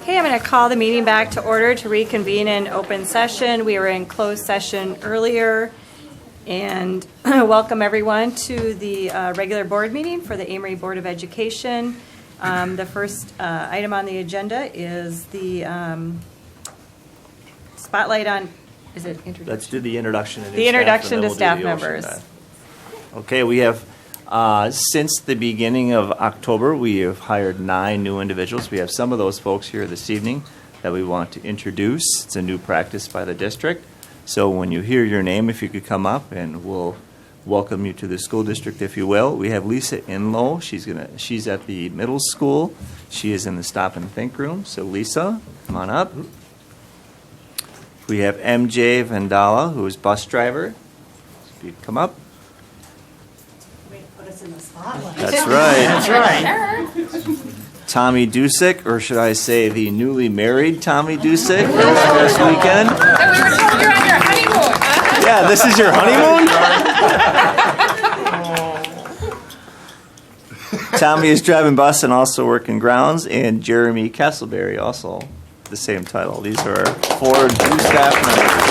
Okay, I'm going to call the meeting back to order to reconvene in open session. We were in closed session earlier, and welcome everyone to the regular board meeting for the Amery Board of Education. The first item on the agenda is the spotlight on, is it introduction? Let's do the introduction. The introduction to staff members. Okay, we have, since the beginning of October, we have hired 9 new individuals. We have some of those folks here this evening that we want to introduce. It's a new practice by the district. So when you hear your name, if you could come up and we'll welcome you to the school district, if you will. We have Lisa Inlow. She's at the middle school. She is in the stop and think room. So Lisa, come on up. We have MJ Vandala, who is bus driver. If you'd come up. Put us in the spotlight. That's right. That's right. Tommy Dusick, or should I say the newly married Tommy Dusick, this weekend. And we were told you're on your honeymoon. Yeah, this is your honeymoon? Tommy is driving bus and also working grounds, and Jeremy Castleberry also the same title. These are our 4 new staff members.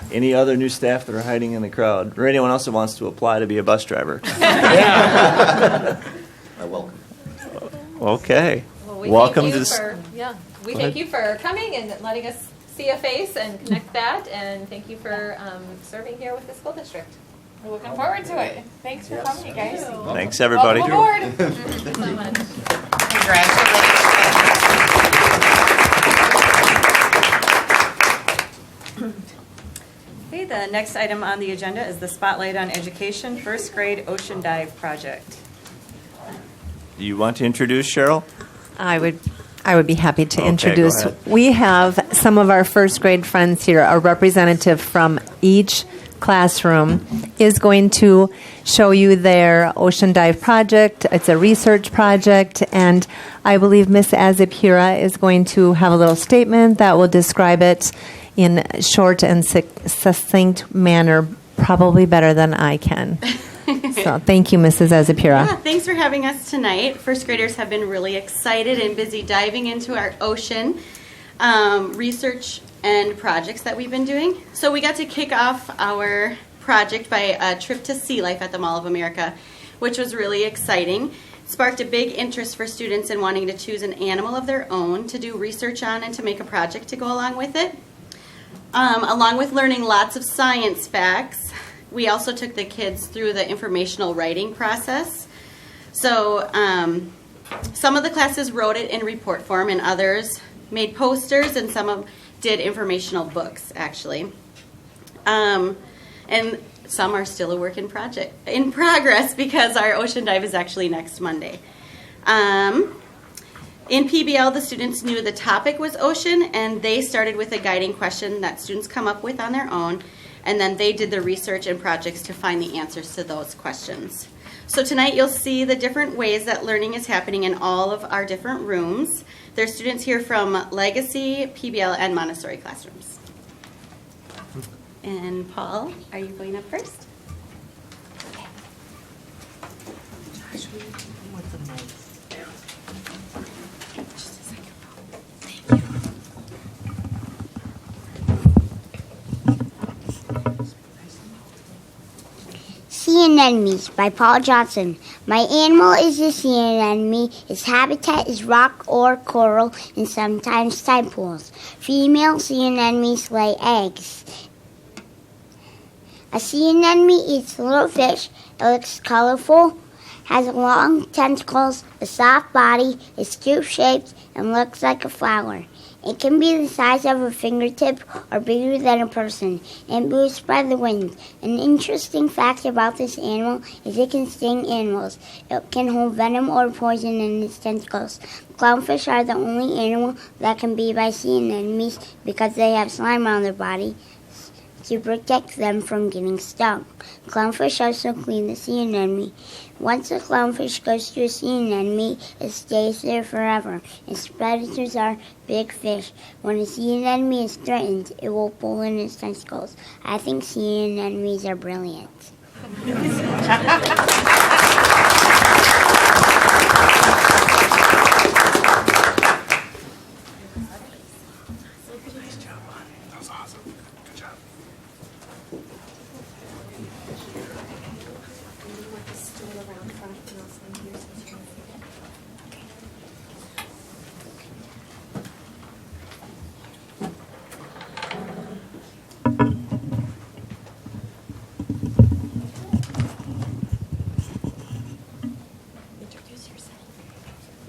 Any other new staff that are hiding in the crowd, or anyone else that wants to apply to be a bus driver? I welcome. Okay. Well, we Welcome thank to you this. we thank you for coming and letting us see a face and connect that, and thank you for serving here with the school district. We're looking forward to it. Thanks for coming, guys. Thanks, everybody. Welcome aboard. Thank you so much. Congratulations. Okay, the next item on the agenda is the Spotlight on Education First Grade Ocean Dive Project. Do you want to introduce Cheryl? I would be happy to Okay, introduce. go ahead. We have some of our first grade friends here. A representative from each classroom is going to show you their ocean dive project. It's a research project, and I believe Miss Azipura is going to have a little statement that will describe it in short and succinct manner, probably better than I can. So thank you, Mrs. Azipura. Yeah, thanks for having us tonight. First graders have been really excited and busy diving into our ocean research and projects that we've been doing. So we got to kick off our project by a trip to sea life at the Mall of America, which was really exciting. It sparked a big interest for students in wanting to choose an animal of their own to do research on and to make a project to go along with it. Along with learning lots of science facts, we also took the kids through the informational writing process. So some of the classes wrote it in report form, and others made posters, and some of did informational books, actually. And some are still a work in progress because our ocean dive is actually next Monday. In PBL, the students knew the topic was ocean, and they started with a guiding question that students come up with on their own, and then they did the research and projects to find the answers to those questions. So tonight you'll see the different ways that learning is happening in all of our different rooms. There's students here from Legacy, PBL, and Montessori classrooms. And Paul, are you going up first? Sea anemones by Paul Johnson. My animal is a sea anemone. Its habitat is rock or coral and sometimes tide pools. Female sea anemones lay eggs. A sea anemone eats little fish. It looks colorful, has long tentacles, a soft body, is cube-shaped, and looks like a flower. It can be the size of a fingertip or bigger than a person, and moves by the wind. An interesting fact about this animal is it can sting animals. It can hold venom or poison in its tentacles. Clownfish are the only animal that can be by sea anemones because they have slime on their body to protect them from getting stung. Clownfish also clean the sea anemone. Once a clownfish goes to a sea anemone, it stays there forever. Its predators are big fish. When a sea anemone is threatened, it will pull in its tentacles. I think sea anemones are brilliant.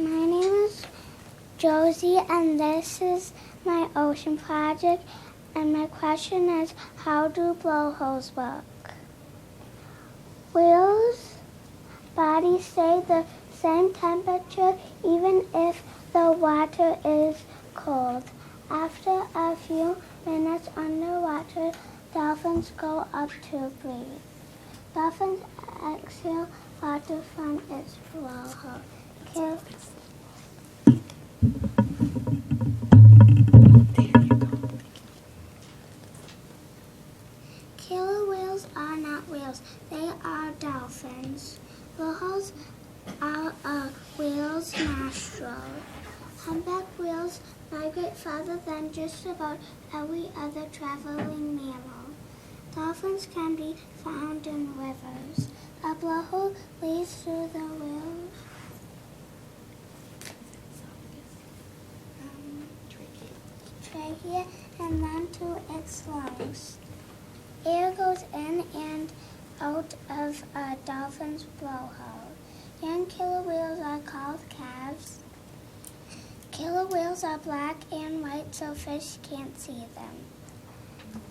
My name is Josie, and this is my ocean project. And my question is, how do blowholes work? Whales' bodies stay the same temperature even if the water is cold. After a few minutes underwater, dolphins go up to breathe. Dolphins exhale water from its blowhole. Killer whales are not whales, they are dolphins. Blowholes are a whale's nostril. Humpback whales migrate farther than just about every other traveling mammal. Dolphins can be found in rivers. A blowhole leads through the whale's trachea and then to its lungs. Air goes in and out of a dolphin's blowhole. Young killer whales are called calves. Killer whales are black and white so fish can't see them.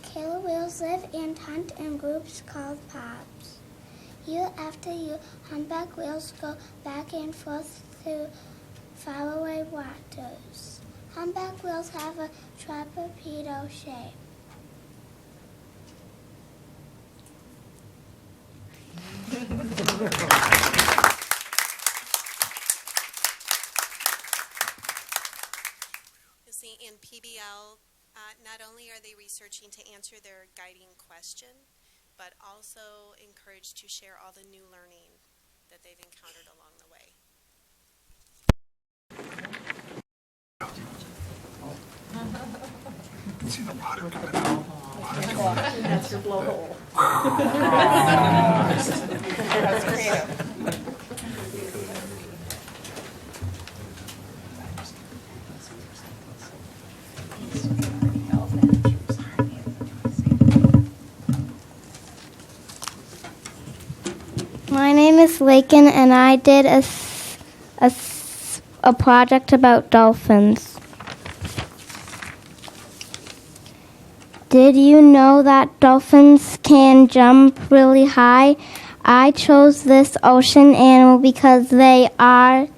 Killer whales live and hunt in groups called pods. Year after year, humpback whales go back and forth through faraway waters. Humpback whales have a trapezoidal shape. You see, in PBL, not only are they researching to answer their guiding question, but also encouraged to share all the new learning that they've encountered along the way. See the water coming out. That's your blowhole. That's creative. My name is Lakin, and I did a project about dolphins. Did you know that dolphins can jump really high? I chose this ocean animal because they are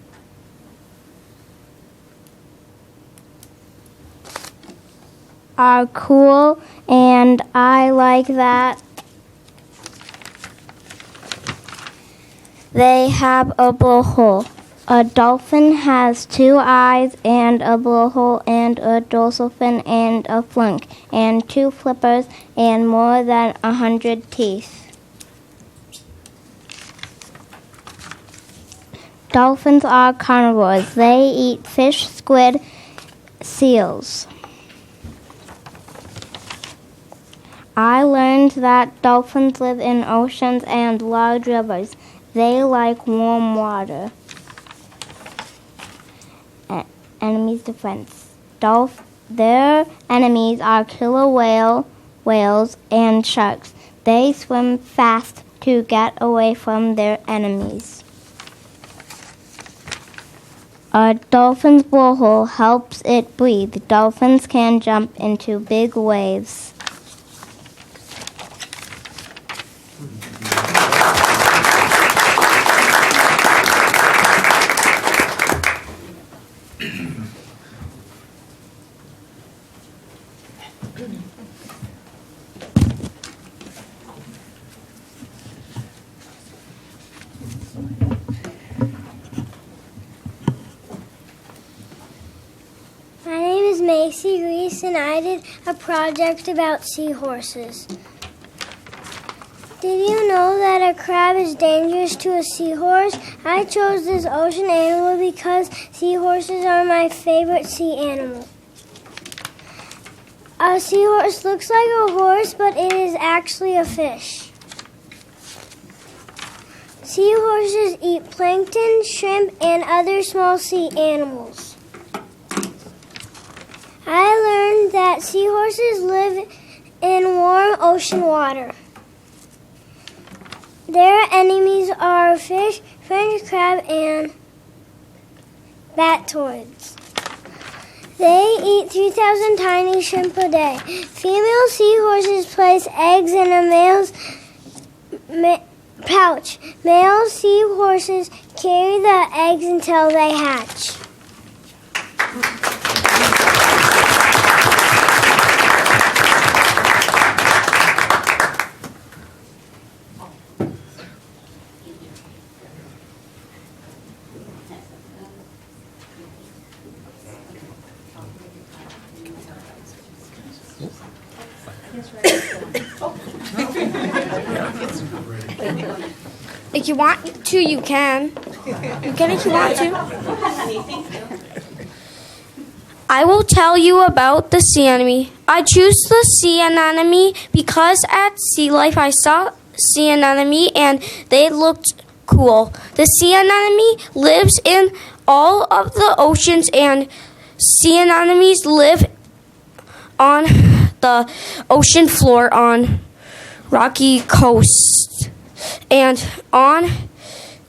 cool, and I like that they have a blowhole. A dolphin has 2 eyes and a blowhole, and a dorsal fin and a flank, and 2 flippers and more than 100 teeth. Dolphins are carnivores. They eat fish, squid, seals. I learned that dolphins live in oceans and large rivers. They like warm water. Enemies defense. Their enemies are killer whales, and sharks. They swim fast to get away from their enemies. A dolphin's blowhole helps it breathe. Dolphins can jump into big waves. My name is Macy Reese, and I did a project about seahorses. Did you know that a crab is dangerous to a seahorse? I chose this ocean animal because seahorses are my favorite sea animal. A seahorse looks like a horse, but it is actually a fish. Seahorses eat plankton, shrimp, and other small sea animals. I learned that seahorses live in warm ocean water. Their enemies are fish, French crab, and batoids. They eat 3,000 tiny shrimp a day. Female seahorses place eggs in a male's pouch. Male seahorses carry the eggs until they hatch. If you want to, you can. You can if you want to. I will tell you about the sea anemone. I choose the sea anemone because at Sea Life I saw sea anemone and they looked cool. The sea anemone lives in all of the oceans, and sea anemones live on the ocean floor on rocky coasts and on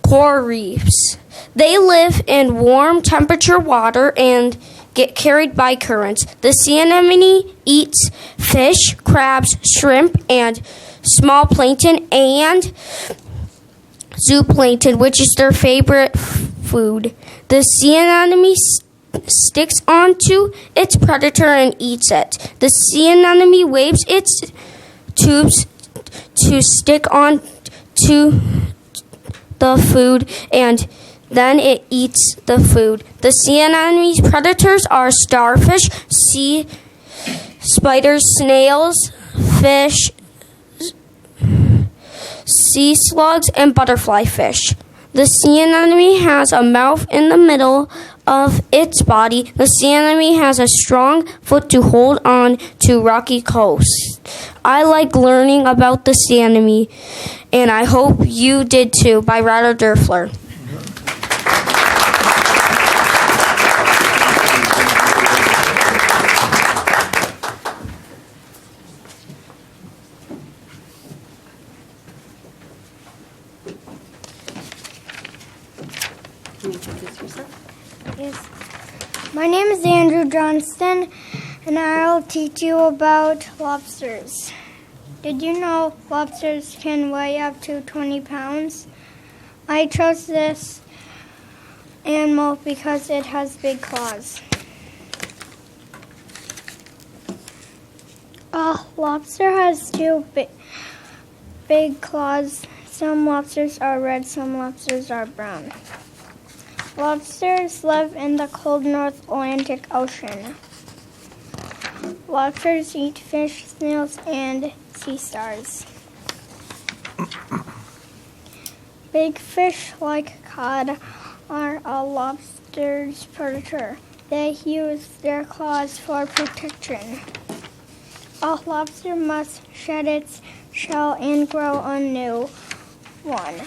coral reefs. They live in warm temperature water and get carried by currents. The sea anemone eats fish, crabs, shrimp, and small plankton and zooplankton, which is their favorite food. The sea anemone sticks onto its predator and eats it. The sea anemone waves its tubes to stick on to the food, and then it eats the food. The sea anemone's predators are starfish, sea spiders, snails, fish, sea slugs, and butterfly fish. The sea anemone has a mouth in the middle of its body. The sea anemone has a strong foot to hold on to rocky coasts. I like learning about the sea anemone, and I hope you did too, by Ryder Durfler. Can you introduce yourself? Yes. My name is Andrew Johnston, and I'll teach you about lobsters. Did you know lobsters can weigh up to 20 pounds? I chose this animal because it has big claws. A lobster has two big claws. Some lobsters are red, some lobsters are brown. Lobsters live in the cold North Atlantic Ocean. Lobsters eat fish, snails, and sea stars. Big fish like cod are a lobster's predator. They use their claws for protection. A lobster must shed its shell and grow a new one.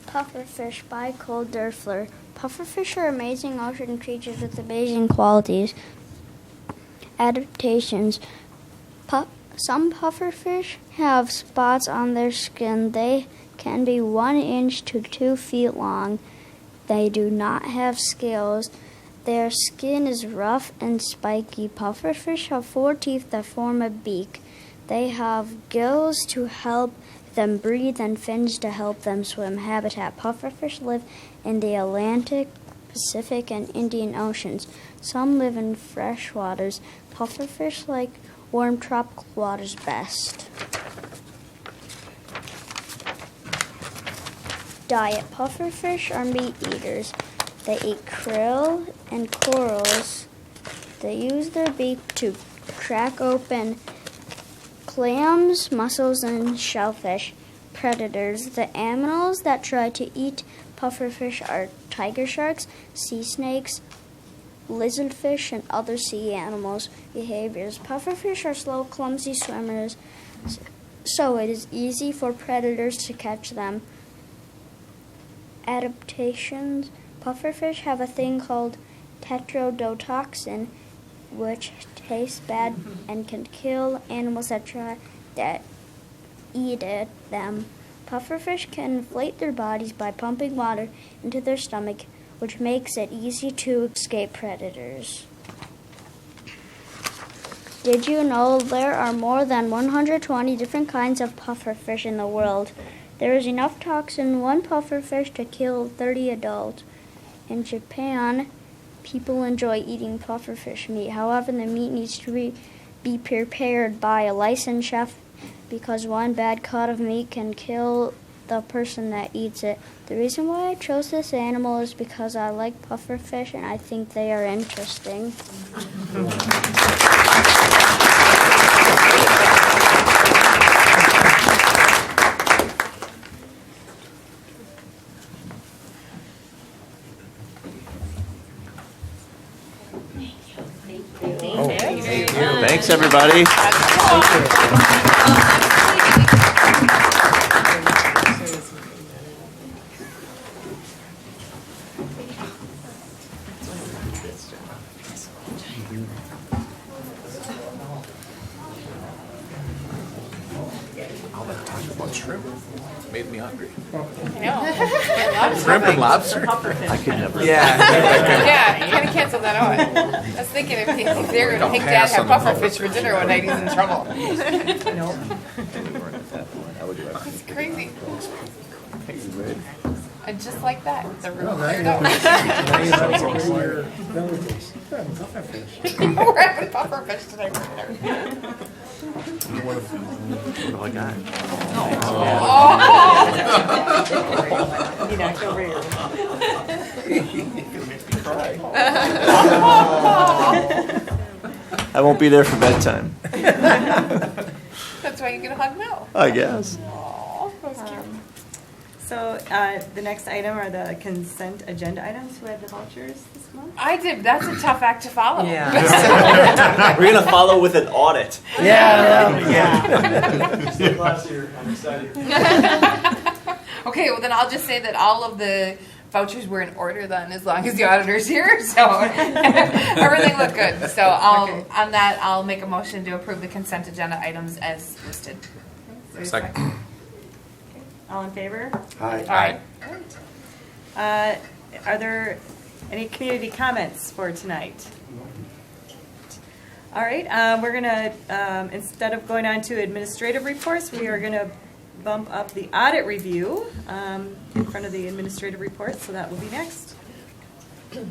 Pufferfish by Cole Durfler. Pufferfish are amazing ocean creatures with amazing qualities. Adaptations. Some pufferfish have spots on their skin. They can be 1 inch to 2 feet long. They do not have scales. Their skin is rough and spiky. Pufferfish have 4 teeth that form a beak. They have gills to help them breathe and fins to help them swim. Habitat. Pufferfish live in the Atlantic, Pacific, and Indian Oceans. Some live in fresh waters. Pufferfish like warm tropical waters best. Diet. Pufferfish are meat eaters. They eat krill and corals. They use their beak to crack open clams, mussels, and shellfish. Predators. The animals that try to eat pufferfish are tiger sharks, sea snakes, lizardfish, and other sea animals. Behaviors. Pufferfish are slow, clumsy swimmers, so it is easy for predators to catch them. Adaptations. Pufferfish have a thing called tetrodotoxin, which tastes bad and can kill animals that eat them. Pufferfish can inflate their bodies by pumping water into their stomach, which makes it easy to escape predators. Did you know there are more than 120 different kinds of pufferfish in the world? There is enough toxin in one pufferfish to kill 30 adults. In Japan, people enjoy eating pufferfish meat. However, the meat needs to be prepared by a licensed chef because one bad cut of meat can kill the person that eats it. The reason why I chose this animal is because I like pufferfish and I think they are interesting. Thanks, everybody. Shrimp made me hungry. I know. Shrimp and lobster? I could never. Yeah, you gotta cancel that out. I was thinking if they're gonna make Dad have pufferfish for dinner one night, he's in trouble. It's crazy. And just like that, the room cleared up. We're having pufferfish tonight for dinner. What have I got? You knocked over here. I won't be there for bedtime. That's why you get a hug now. I guess. Aw, that was cute. So the next item are the consent agenda items. Who had the vouchers this month? I did. That's a tough act to follow. We're gonna follow with an audit. Last year, I'm excited. Okay, well then I'll just say that all of the vouchers were in order then, as long as the auditor's here. So everything looked good. So on that, I'll make a motion to approve the consent agenda items as listed. Second. Okay. All in favor? Aye. Are there any community comments for tonight? All right, we're gonna, instead of going on to administrative reports, we are gonna bump up the audit review in front of the administrative report, so that will be next. Make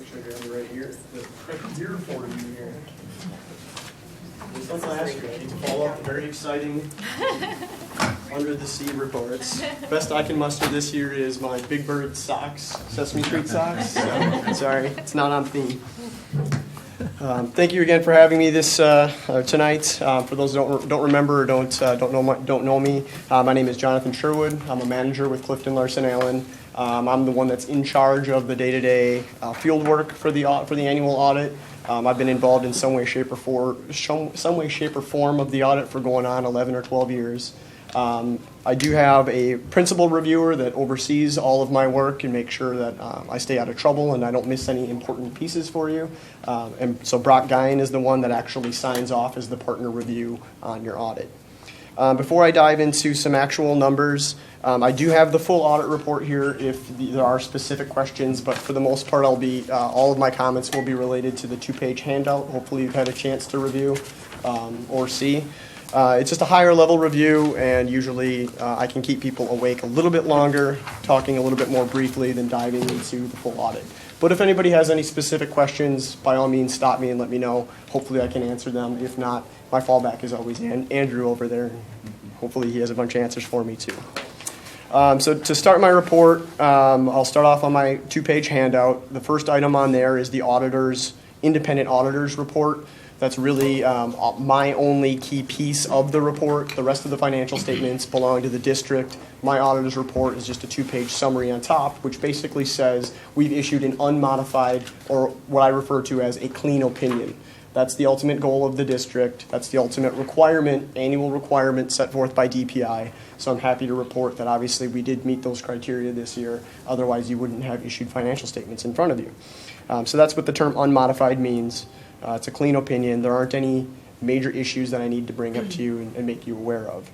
sure you're on the right year. The right year for you here. Just like last year, I need to follow up the very exciting under the sea reports. Best I can muster this year is my Big Bird socks, Sesame Street socks. So, sorry, it's not on theme. Thank you again for having me this tonight. For those who don't remember or don't know me, my name is Jonathan Sherwood. I'm a manager with Clifton Larson Allen. I'm the one that's in charge of the day-to-day field work for the annual audit. I've been involved in some way, shape, or form of the audit for going on 11 or 12 years. I do have a principal reviewer that oversees all of my work and makes sure that I stay out of trouble and I don't miss any important pieces for you. And so Brock Guyan is the one that actually signs off as the partner review on your audit. Before I dive into some actual numbers, I do have the full audit report here if there are specific questions, but for the most part, all of my comments will be related to the 2-page handout. Hopefully you've had a chance to review or see. It's just a higher level review, and usually I can keep people awake a little bit longer, talking a little bit more briefly than diving into the full audit. But if anybody has any specific questions, by all means, stop me and let me know. Hopefully I can answer them. If not, my fallback is always Andrew over there. Hopefully he has a bunch of answers for me too. So to start my report, I'll start off on my 2-page handout. The first item on there is the independent auditors report. That's really my only key piece of the report. The rest of the financial statements belong to the district. My auditor's report is just a 2-page summary on top, which basically says we've issued an unmodified, or what I refer to as a clean opinion. That's the ultimate goal of the district. That's the ultimate requirement, annual requirement set forth by DPI. So I'm happy to report that obviously we did meet those criteria this year. Otherwise, you wouldn't have issued financial statements in front of you. So that's what the term unmodified means. It's a clean opinion. There aren't any major issues that I need to bring up to you and make you aware of.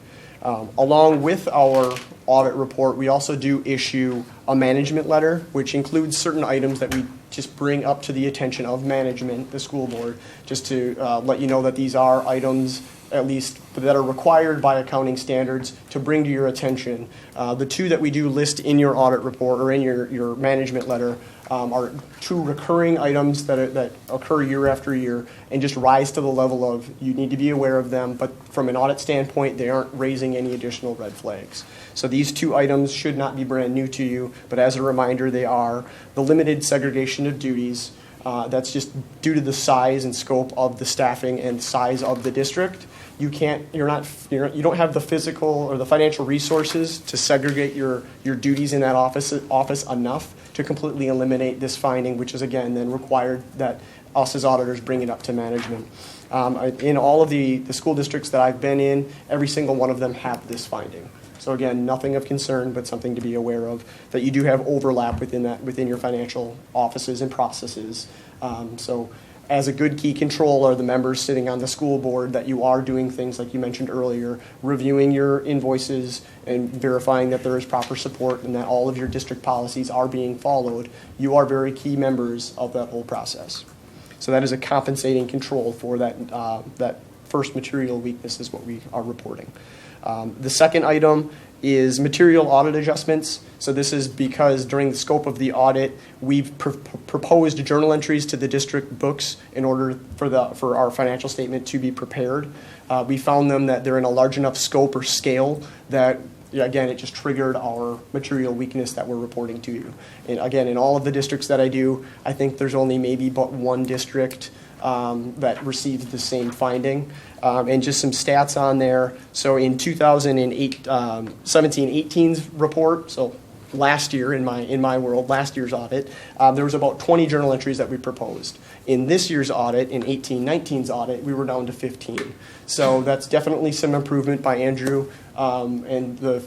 Along with our audit report, we also do issue a management letter, which includes certain items that we just bring up to the attention of management, the school board, just to let you know that these are items, at least that are required by accounting standards, to bring to your attention. The two that we do list in your audit report or in your management letter are 2 recurring items that occur year after year and just rise to the level of you need to be aware of them, but from an audit standpoint, they aren't raising any additional red flags. So these 2 items should not be brand new to you, but as a reminder, they are the limited segregation of duties. That's just due to the size and scope of the staffing and size of the district. You don't have the physical or the financial resources to segregate your duties in that office enough to completely eliminate this finding, which is again then required that us as auditors bring it up to management. In all of the school districts that I've been in, every single one of them have this finding. So again, nothing of concern, but something to be aware of, that you do have overlap within your financial offices and processes. So as a good key control are the members sitting on the school board that you are doing things like you mentioned earlier, reviewing your invoices and verifying that there is proper support and that all of your district policies are being followed. You are very key members of that whole process. So that is a compensating control for that first material weakness is what we are reporting. The second item is material audit adjustments. So this is because during the scope of the audit, we've proposed journal entries to the district books in order for our financial statement to be prepared. We found them that they're in a large enough scope or scale that, again, it just triggered our material weakness that we're reporting to you. And again, in all of the districts that I do, I think there's only maybe but 1 district that received the same finding. And just some stats on there. So in 17-18's report, so last year in my world, last year's audit, there was about 20 journal entries that we proposed. In this year's audit, in 18-19's audit, we were down to 15. So that's definitely some improvement by Andrew and the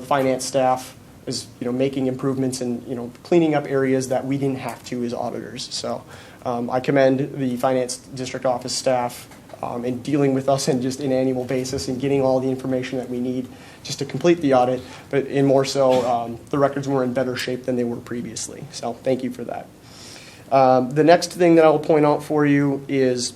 finance staff is making improvements and cleaning up areas that we didn't have to as auditors. So I commend the finance district office staff in dealing with us on just an annual basis and getting all the information that we need just to complete the audit, but in more so, the records were in better shape than they were previously. So thank you for that. The next thing that I will point out for you is,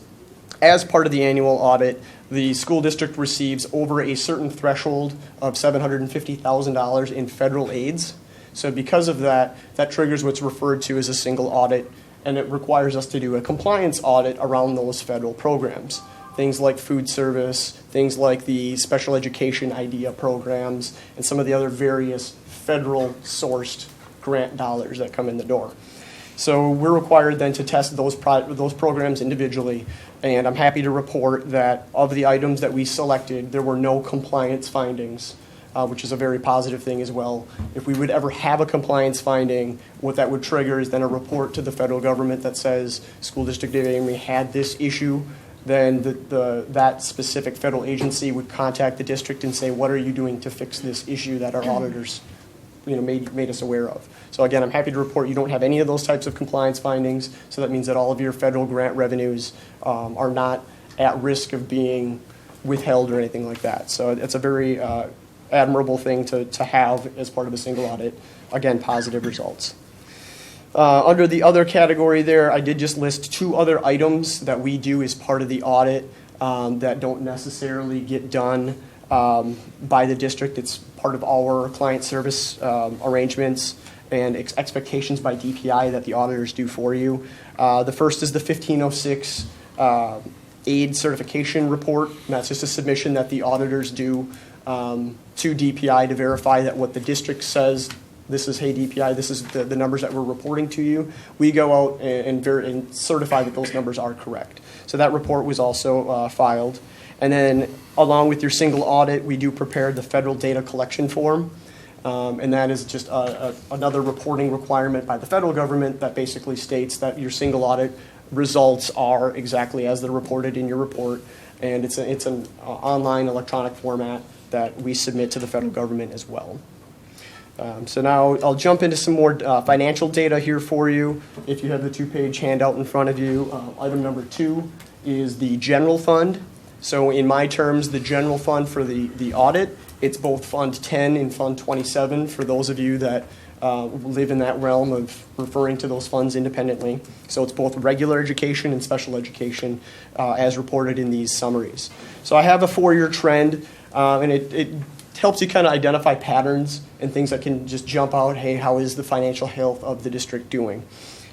as part of the annual audit, the school district receives over a certain threshold of $750,000 in federal aids. So because of that, that triggers what's referred to as a single audit, and it requires us to do a compliance audit around those federal programs. Things like food service, things like the special education IDEA programs, and some of the other various federal sourced grant dollars that come in the door. So we're required then to test those programs individually, and I'm happy to report that of the items that we selected, there were no compliance findings, which is a very positive thing as well. If we would ever have a compliance finding, what that would trigger is then a report to the federal government that says School District of Amery had this issue. Then that specific federal agency would contact the district and say, what are you doing to fix this issue that our auditors made us aware of. So again, I'm happy to report you don't have any of those types of compliance findings, so that means that all of your federal grant revenues are not at risk of being withheld or anything like that. So it's a very admirable thing to have as part of a single audit. Again, positive results. Under the other category there, I did just list 2 other items that we do as part of the audit that don't necessarily get done by the district. It's part of our client service arrangements and expectations by DPI that the auditors do for you. The first is the 1506 aid certification report. And that's just a submission that the auditors do to DPI to verify that what the district says, this is, hey DPI, this is the numbers that we're reporting to you. We go out and certify that those numbers are correct. So that report was also filed. And then along with your single audit, we do prepare the federal data collection form. And that is just another reporting requirement by the federal government that basically states that your single audit results are exactly as they're reported in your report. And it's an online electronic format that we submit to the federal government as well. So now I'll jump into some more financial data here for you. If you have the 2-page handout in front of you, item number 2 is the general fund. So in my terms, the general fund for the audit, it's both Fund 10 and Fund 27 for those of you that live in that realm of referring to those funds independently. So it's both regular education and special education as reported in these summaries. So I have a 4-year trend, and it helps you kind of identify patterns and things that can just jump out. Hey, how is the financial health of the district doing?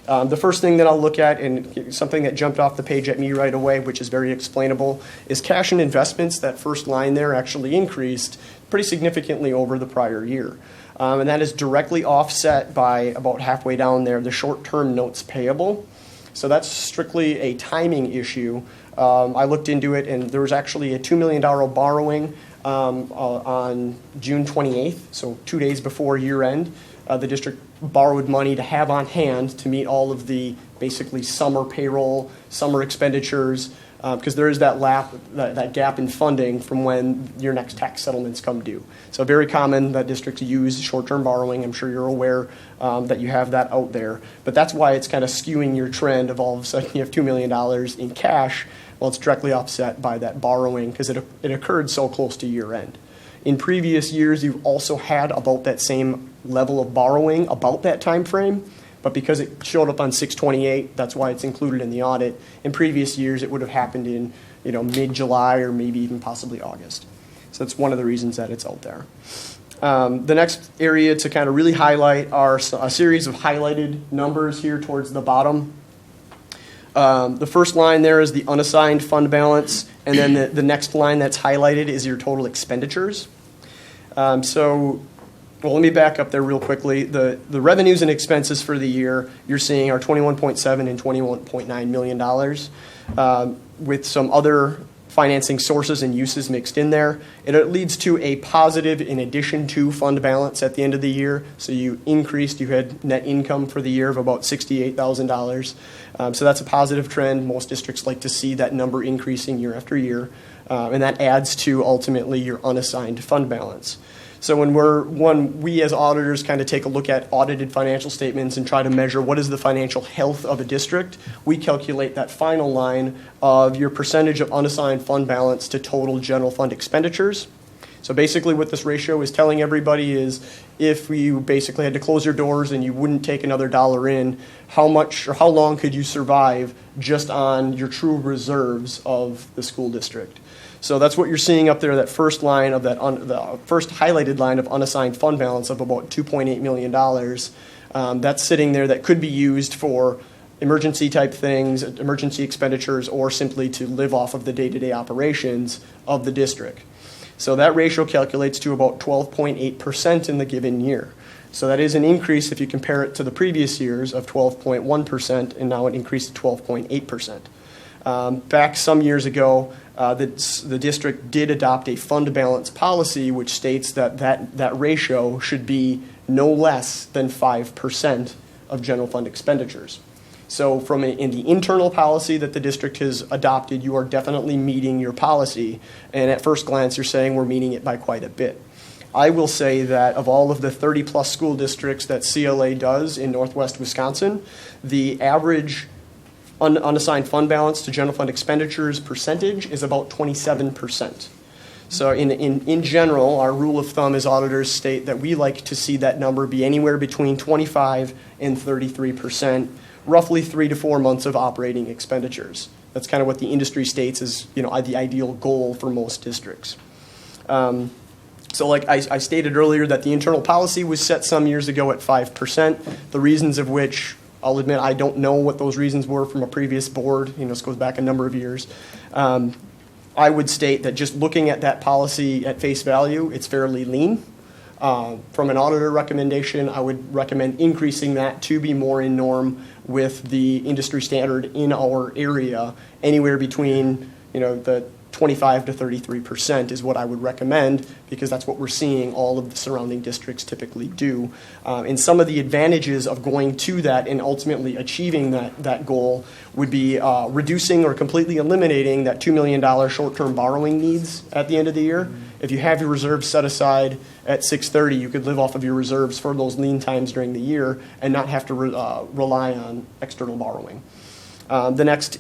The first thing that I'll look at, and something that jumped off the page at me right away, which is very explainable, is cash and investments. That first line there actually increased pretty significantly over the prior year. And that is directly offset by about halfway down there, the short-term notes payable. So that's strictly a timing issue. I looked into it, and there was actually a $2 million borrowing on June 28th, so 2 days before year end. The district borrowed money to have on hand to meet all of the basically summer payroll, summer expenditures, because there is that gap in funding from when your next tax settlements come due. So very common that districts use short-term borrowing. I'm sure you're aware that you have that out there. But that's why it's kind of skewing your trend of all of a sudden you have $2 million in cash. Well, it's directly offset by that borrowing because it occurred so close to year end. In previous years, you've also had about that same level of borrowing about that time frame, but because it showed up on 6/28, that's why it's included in the audit. In previous years, it would have happened in mid-July or maybe even possibly August. So that's one of the reasons that it's out there. The next area to kind of really highlight are a series of highlighted numbers here towards the bottom. The first line there is the unassigned fund balance, and then the next line that's highlighted is your total expenditures. Well, let me back up there real quickly. The revenues and expenses for the year you're seeing are $21.7 and $21.9 million, with some other financing sources and uses mixed in there. It leads to a positive in addition to fund balance at the end of the year. So you had net income for the year of about $68,000. So that's a positive trend. Most districts like to see that number increasing year after year. And that adds to ultimately your unassigned fund balance. So when we as auditors kind of take a look at audited financial statements and try to measure what is the financial health of a district, we calculate that final line of your percentage of unassigned fund balance to total general fund expenditures. So basically what this ratio is telling everybody is if you basically had to close your doors and you wouldn't take another dollar in, how much or how long could you survive just on your true reserves of the school district? So that's what you're seeing up there, that first line of the first highlighted line of unassigned fund balance of about $2.8 million. That's sitting there that could be used for emergency type things, emergency expenditures, or simply to live off of the day-to-day operations of the district. So that ratio calculates to about 12.8% in the given year. So that is an increase if you compare it to the previous years of 12.1%, and now it increased to 12.8%. Back some years ago, the district did adopt a fund balance policy which states that ratio should be no less than 5% of general fund expenditures. So in the internal policy that the district has adopted, you are definitely meeting your policy. And at first glance, you're saying we're meeting it by quite a bit. I will say that of all of the 30-plus school districts that CLA does in Northwest Wisconsin, the average unassigned fund balance to general fund expenditures percentage is about 27%. So in general, our rule of thumb as auditors state that we like to see that number be anywhere between 25 and 33%, roughly 3 to 4 months of operating expenditures. That's kind of what the industry states is, the ideal goal for most districts. So like I stated earlier that the internal policy was set some years ago at 5%, the reasons of which I'll admit I don't know what those reasons were from a previous board. This goes back a number of years. I would state that just looking at that policy at face value, it's fairly lean. From an auditor recommendation, I would recommend increasing that to be more in norm with the industry standard in our area. Anywhere between, the 25 to 33% is what I would recommend, because that's what we're seeing all of the surrounding districts typically do. And some of the advantages of going to that and ultimately achieving that goal would be reducing or completely eliminating that $2 million short-term borrowing needs at the end of the year. If you have your reserves set aside at 6/30, you could live off of your reserves for those lean times during the year and not have to rely on external borrowing. The next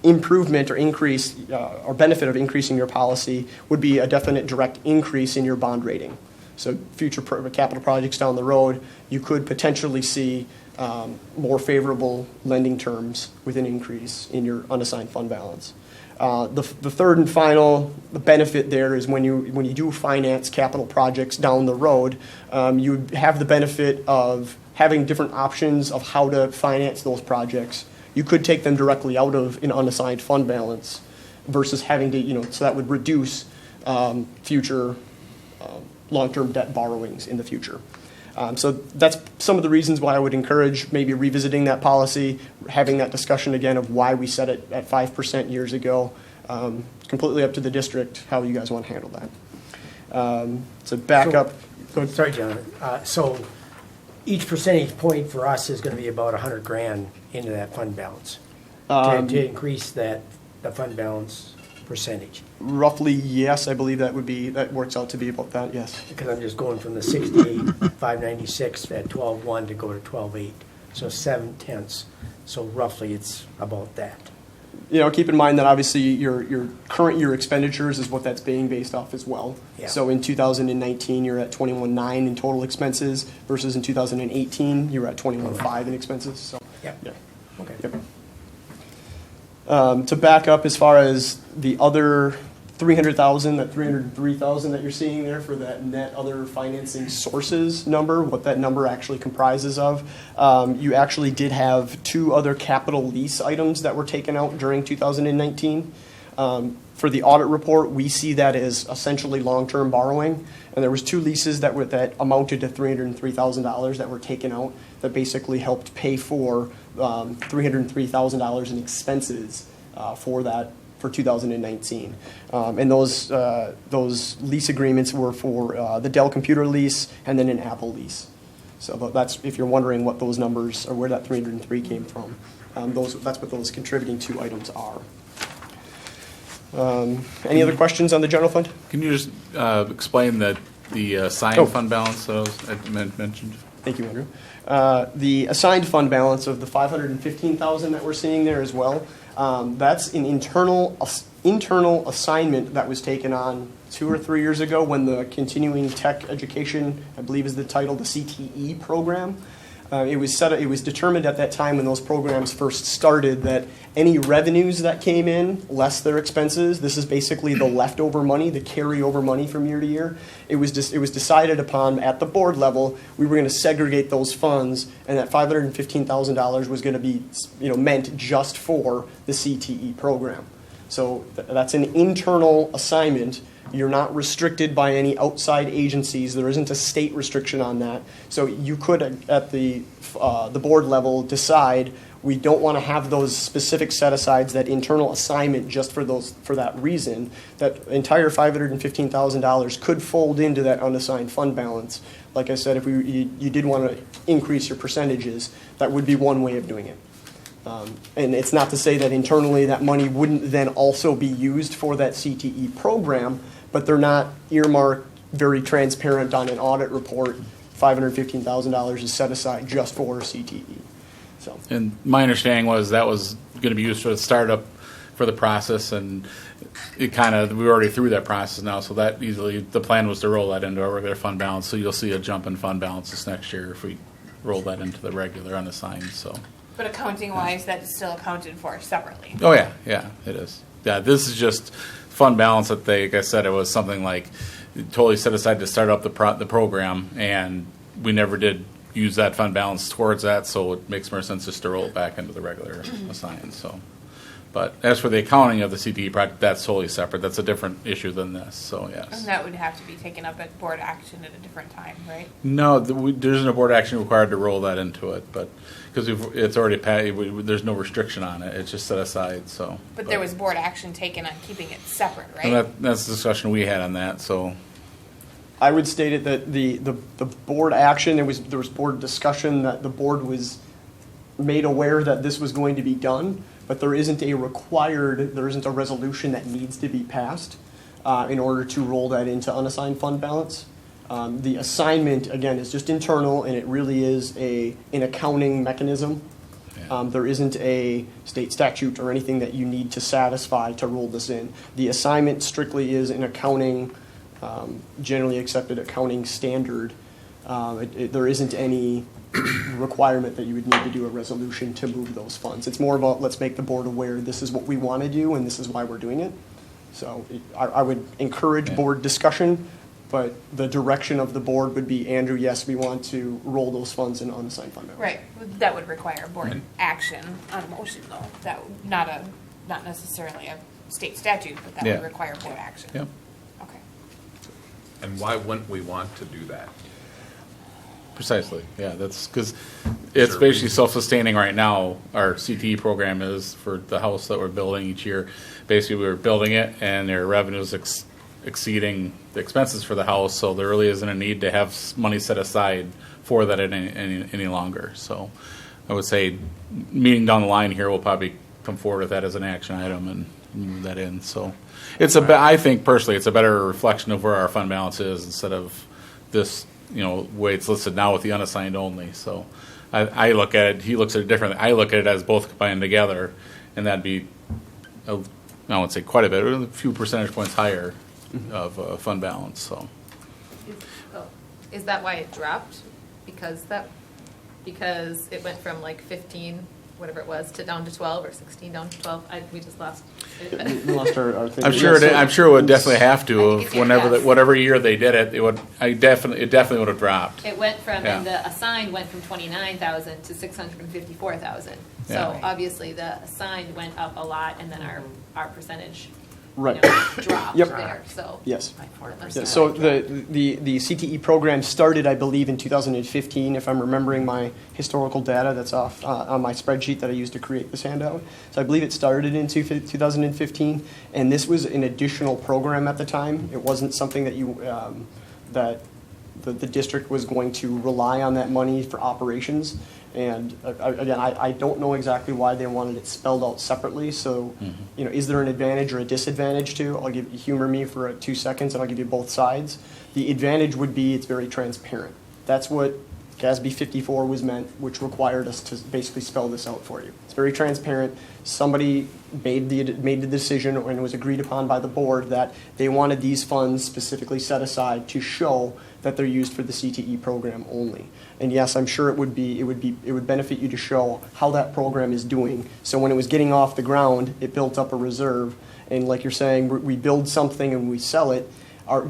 improvement or increase or benefit of increasing your policy would be a definite direct increase in your bond rating. So future capital projects down the road, you could potentially see more favorable lending terms with an increase in your unassigned fund balance. The third and final benefit there is when you do finance capital projects down the road, you have the benefit of having different options of how to finance those projects. You could take them directly out of an unassigned fund balance versus having to, so that would reduce future long-term debt borrowings in the future. So that's some of the reasons why I would encourage maybe revisiting that policy, having that discussion again of why we set it at 5% years ago. Completely up to the district how you guys want to handle that. So back up. Go ahead. Sorry, John. So each percentage point for us is going to be about $100,000 into that fund balance to increase the fund balance percentage. Roughly, yes. I believe that works out to be about that. Yes. Because I'm just going from the 68,596 at 12.1 to go to 12.8, so 7/10. So roughly, it's about that. Keep in mind that obviously your current year expenditures is what that's being based off as well. Yeah. So in 2019, you're at 21.9 in total expenses versus in 2018, you were at 21.5 in expenses. So, yep. Yeah. Okay. Yep. To back up as far as the other 300,000, that 303,000 that you're seeing there for that net other financing sources number, what that number actually comprises of, you actually did have 2 other capital lease items that were taken out during 2019. For the audit report, we see that as essentially long-term borrowing, and there was 2 leases that amounted to $303,000 that were taken out that basically helped pay for $303,000 in expenses for 2019. And those lease agreements were for the Dell computer lease and then an Apple lease. So that's, if you're wondering what those numbers or where that 303 came from, that's what those contributing 2 items are. Any other questions on the general fund? Can you just explain the assigned fund balance that I mentioned? Thank you, Andrew. The assigned fund balance of the $515,000 that we're seeing there as well, that's an internal assignment that was taken on 2 or 3 years ago when the continuing tech education, I believe is the title, the CTE program. It was determined at that time when those programs first started that any revenues that came in less their expenses, this is basically the leftover money, the carryover money from year to year. It was decided upon at the board level we were going to segregate those funds, and that $515,000 was going to be meant just for the CTE program. So that's an internal assignment. You're not restricted by any outside agencies. There isn't a state restriction on that. So you could, at the board level, decide we don't want to have those specific set-asides, that internal assignment just for that reason. That entire $515,000 could fold into that unassigned fund balance. Like I said, if you did want to increase your percentages, that would be one way of doing it. And it's not to say that internally that money wouldn't then also be used for that CTE program, but they're not earmarked very transparent on an audit report. $515,000 is set aside just for CTE. So. And my understanding was that was going to be used for the startup for the process, and it kind of, we're already through that process now, so that easily, the plan was to roll that into our regular fund balance, so you'll see a jump in fund balances next year if we roll that into the regular unassigned, so. But accounting-wise, that's still accounted for separately. Oh, yeah, it is. Yeah, this is just fund balance that they, like I said, it was something like totally set aside to start up the program, and we never did use that fund balance towards that, so it makes more sense just to roll it back into the regular assigned, so. But as for the accounting of the CTE project, that's totally separate. That's a different issue than this, so yes. And that would have to be taken up at board action at a different time, right? No, there isn't a board action required to roll that into it, but, because it's already, there's no restriction on it. It's just set aside, so. But there was board action taken on keeping it separate, right? And that's the discussion we had on that, so. I would state it that the board action, there was board discussion that the board was made aware that this was going to be done, but there isn't a resolution that needs to be passed in order to roll that into unassigned fund balance. The assignment, again, is just internal, and it really is an accounting mechanism. There isn't a state statute or anything that you need to satisfy to roll this in. The assignment strictly is an accounting, generally accepted accounting standard. There isn't any requirement that you would need to do a resolution to move those funds. It's more about, let's make the board aware this is what we want to do and this is why we're doing it. So I would encourage board discussion, but the direction of the board would be, Andrew, yes, we want to roll those funds in unassigned fund balance. Right, that would require board action on a motion, though. That would not necessarily a state statute, but that would require board action. Yep. Okay. And why wouldn't we want to do that? Precisely, yeah, that's because it's basically self-sustaining right now. Our CTE program is for the house that we're building each year. Basically, we were building it, and their revenues exceeding the expenses for the house, so there really isn't a need to have money set aside for that any longer. So I would say, meeting down the line here, we'll probably come forward with that as an action item and move that in. So it's I think personally, it's a better reflection of where our fund balance is instead of this, way it's listed now with the unassigned only. So I look at it, he looks at it differently. I look at it as both combined together, and that'd be, I wouldn't say quite a bit, a few percentage points higher of fund balance. So Is that why it dropped? Because it went from like 15, whatever it was, to down to 12, or 16 down to 12. We just lost. We lost our thing. I'm sure it would definitely have to. Whatever year they did it, it definitely would have dropped. It went from, and the assigned went from 29,000 to 654,000. So obviously the assigned went up a lot, and then our percentage dropped there. So yes. So the CTE program started, I believe, in 2015, if I'm remembering my historical data that's off on my spreadsheet that I used to create this handout. So I believe it started in 2015, and this was an additional program at the time. It wasn't something that that the district was going to rely on that money for operations. And again, I don't know exactly why they wanted it spelled out separately. So, is there an advantage or a disadvantage to? Humor me for 2 seconds, and I'll give you both sides. The advantage would be it's very transparent. That's what GASB 54 was meant, which required us to basically spell this out for you. It's very transparent. Somebody made the decision, and it was agreed upon by the board that they wanted these funds specifically set aside to show that they're used for the CTE program only. And yes, I'm sure it would benefit you to show how that program is doing. So when it was getting off the ground, it built up a reserve. And like you're saying, we build something and we sell it.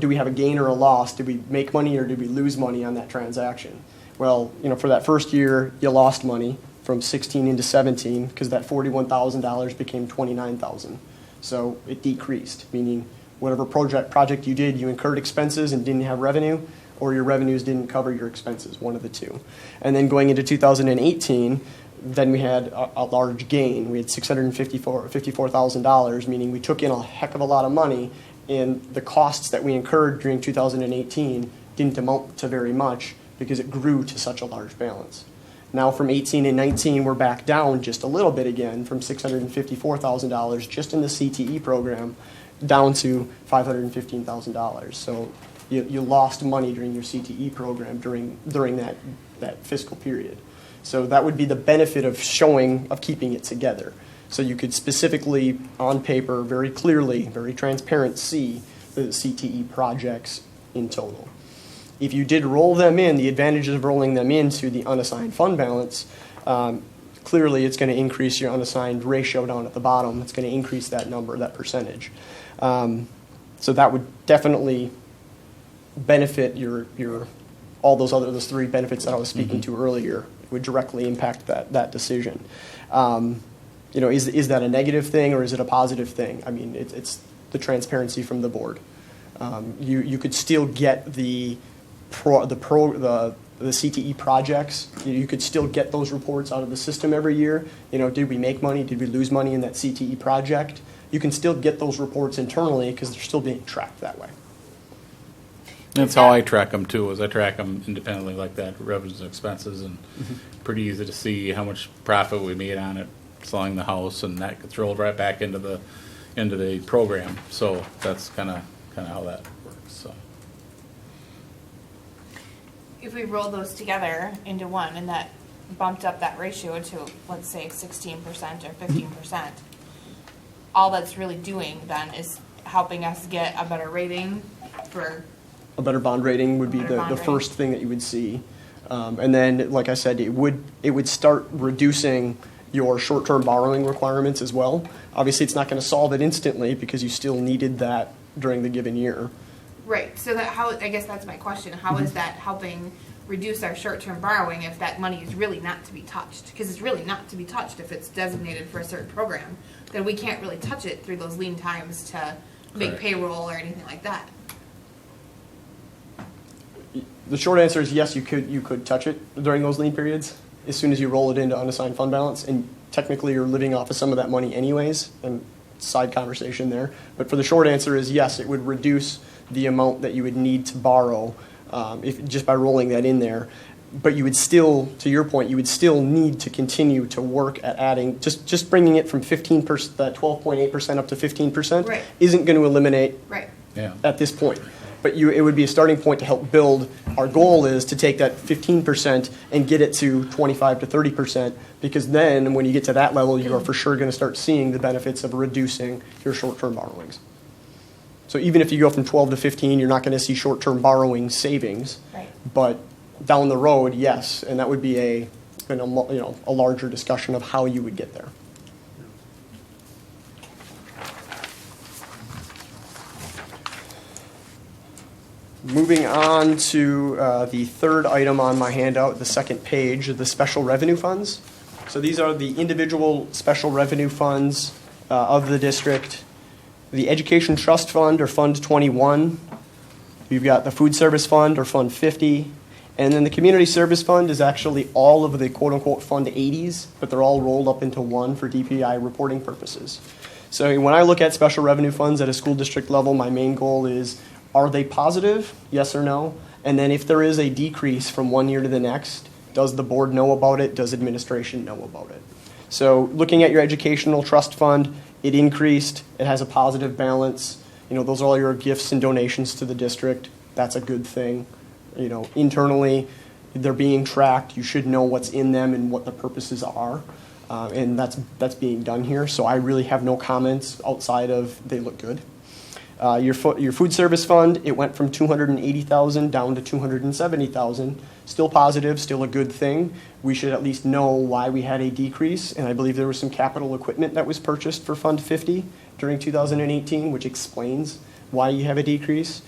Do we have a gain or a loss? Did we make money or did we lose money on that transaction? Well, for that first year, you lost money from 16 into 17 because that $41,000 became $29,000. So it decreased, meaning whatever project you did, you incurred expenses and didn't have revenue, or your revenues didn't cover your expenses, one of the two. And then going into 2018, then we had a large gain. We had $654,000, meaning we took in a heck of a lot of money, and the costs that we incurred during 2018 didn't amount to very much because it grew to such a large balance. Now from 18 and 19, we're back down just a little bit again from $654,000 just in the CTE program down to $515,000. So you lost money during your CTE program during that fiscal period. So that would be the benefit of keeping it together. So you could specifically, on paper, very clearly, very transparent, see the CTE projects in total. If you did roll them in, the advantages of rolling them into the unassigned fund balance, clearly it's going to increase your unassigned ratio down at the bottom. It's going to increase that number, that percentage. So that would definitely benefit all those three benefits that I was speaking to earlier. It would directly impact that decision. Is that a negative thing or is it a positive thing? I mean, it's the transparency from the board. You could still get the CTE projects. You could still get those reports out of the system every year. Did we make money? Did we lose money in that CTE project? You can still get those reports internally because they're still being tracked that way. That's how I track them too, is I track them independently like that, revenues and expenses, and pretty easy to see how much profit we made on it selling the house, and that gets rolled right back into the program. So that's kind of how that works. So If we roll those together into one and that bumped up that ratio to, let's say, 16% or 15%, all that's really doing then is helping us get a better rating for... A better bond rating would be the first thing that you would see. And then, like I said, it would start reducing your short-term borrowing requirements as well. Obviously, it's not going to solve it instantly because you still needed that during the given year. Right. So I guess that's my question. How is that helping reduce our short-term borrowing if that money is really not to be touched? Because it's really not to be touched if it's designated for a certain program. Then we can't really touch it through those lean times to make payroll or anything like that. The short answer is yes, you could touch it during those lean periods as soon as you roll it into unassigned fund balance, and technically you're living off of some of that money anyways, and side conversation there. But for the short answer is yes, it would reduce the amount that you would need to borrow just by rolling that in there. But you would still, to your point, you would still need to continue to work at adding, just bringing it from 15%, that 12.8% up to 15% isn't going to eliminate at this point. But it would be a starting point to help build. Our goal is to take that 15% and get it to 25 to 30%, because then when you get to that level, you are for sure going to start seeing the benefits of reducing your short-term borrowings. So even if you go from 12 to 15, you're not going to see short-term borrowing savings. Right. But down the road, yes, and that would be a larger discussion of how you would get there. Moving on to the third item on my handout, the second page, the special revenue funds. So these are the individual special revenue funds of the district. The Education Trust Fund, or Fund 21. You've got the Food Service Fund, or Fund 50. And then the Community Service Fund is actually all of the quote-unquote Fund 80s, but they're all rolled up into one for DPI reporting purposes. So when I look at special revenue funds at a school district level, my main goal is, are they positive? Yes or no? And then if there is a decrease from one year to the next, does the board know about it? Does administration know about it? So looking at your educational trust fund, it increased. It has a positive balance. Those are all your gifts and donations to the district. That's a good thing. Internally, they're being tracked. You should know what's in them and what the purposes are. And that's being done here. So I really have no comments outside of they look good. Your food service fund, it went from $280,000 down to $270,000. Still positive, still a good thing. We should at least know why we had a decrease, and I believe there was some capital equipment that was purchased for Fund 50 during 2018, which explains why you have a decrease.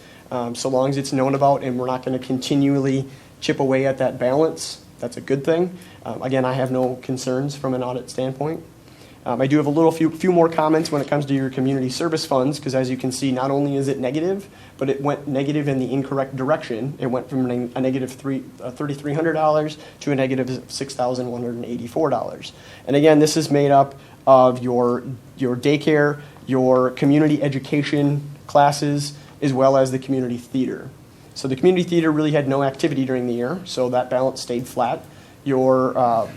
So long as it's known about and we're not going to continually chip away at that balance, that's a good thing. Again, I have no concerns from an audit standpoint. I do have a few more comments when it comes to your community service funds, because as you can see, not only is it negative, but it went negative in the incorrect direction. It went from a negative $3,300 to a negative $6,184. And again, this is made up of your daycare, your community education classes, as well as the community theater. So the community theater really had no activity during the year, so that balance stayed flat. Your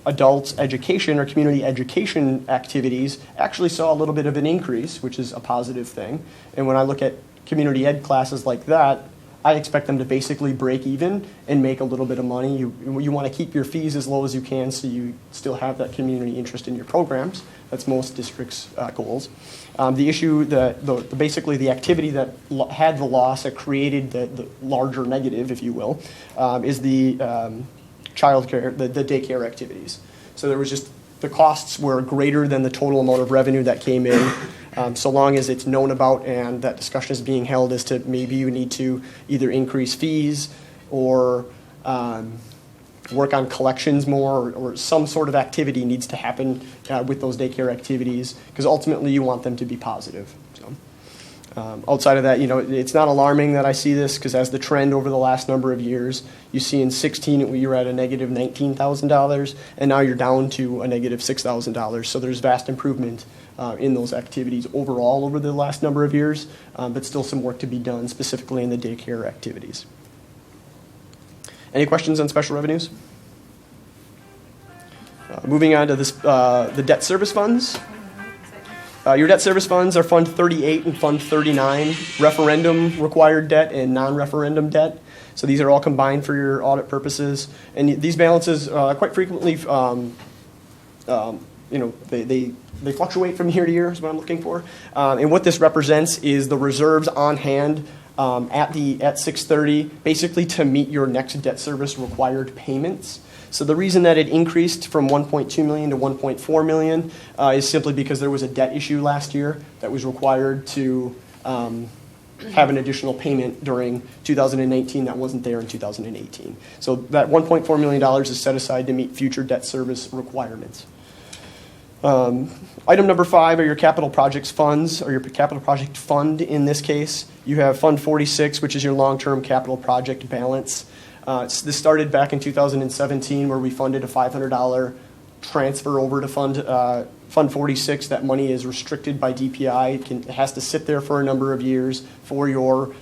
adult education or community education activities actually saw a little bit of an increase, which is a positive thing. And when I look at community ed classes like that, I expect them to basically break even and make a little bit of money. You want to keep your fees as low as you can so you still have that community interest in your programs. That's most districts' goals. The issue, basically the activity that had the loss, that created the larger negative, if you will, is the childcare, the daycare activities. So there was just, the costs were greater than the total amount of revenue that came in. So long as it's known about and that discussion is being held as to maybe you need to either increase fees or work on collections more, or some sort of activity needs to happen with those daycare activities, because ultimately you want them to be positive. So, outside of that, it's not alarming that I see this, because as the trend over the last number of years, you see in 16 we were at a negative $19,000, and now you're down to a negative $6,000. So there's vast improvement in those activities overall over the last number of years, but still some work to be done, specifically in the daycare activities. Any questions on special revenues? Moving on to this, the debt service funds. Your debt service funds are Fund 38 and Fund 39, referendum required debt and non-referendum debt. So these are all combined for your audit purposes. And these balances quite frequently, they fluctuate from year to year is what I'm looking for. And what this represents is the reserves on hand at 6/30, basically to meet your next debt service required payments. So the reason that it increased from $1.2 million to $1.4 million is simply because there was a debt issue last year that was required to have an additional payment during 2019 that wasn't there in 2018. So that $1.4 million is set aside to meet future debt service requirements. Item number 5 are your capital projects funds, or your capital project fund in this case. You have Fund 46, which is your long-term capital project balance. This started back in 2017, where we funded a $500 transfer over to Fund 46. That money is restricted by DPI. It has to sit there for a number of years for your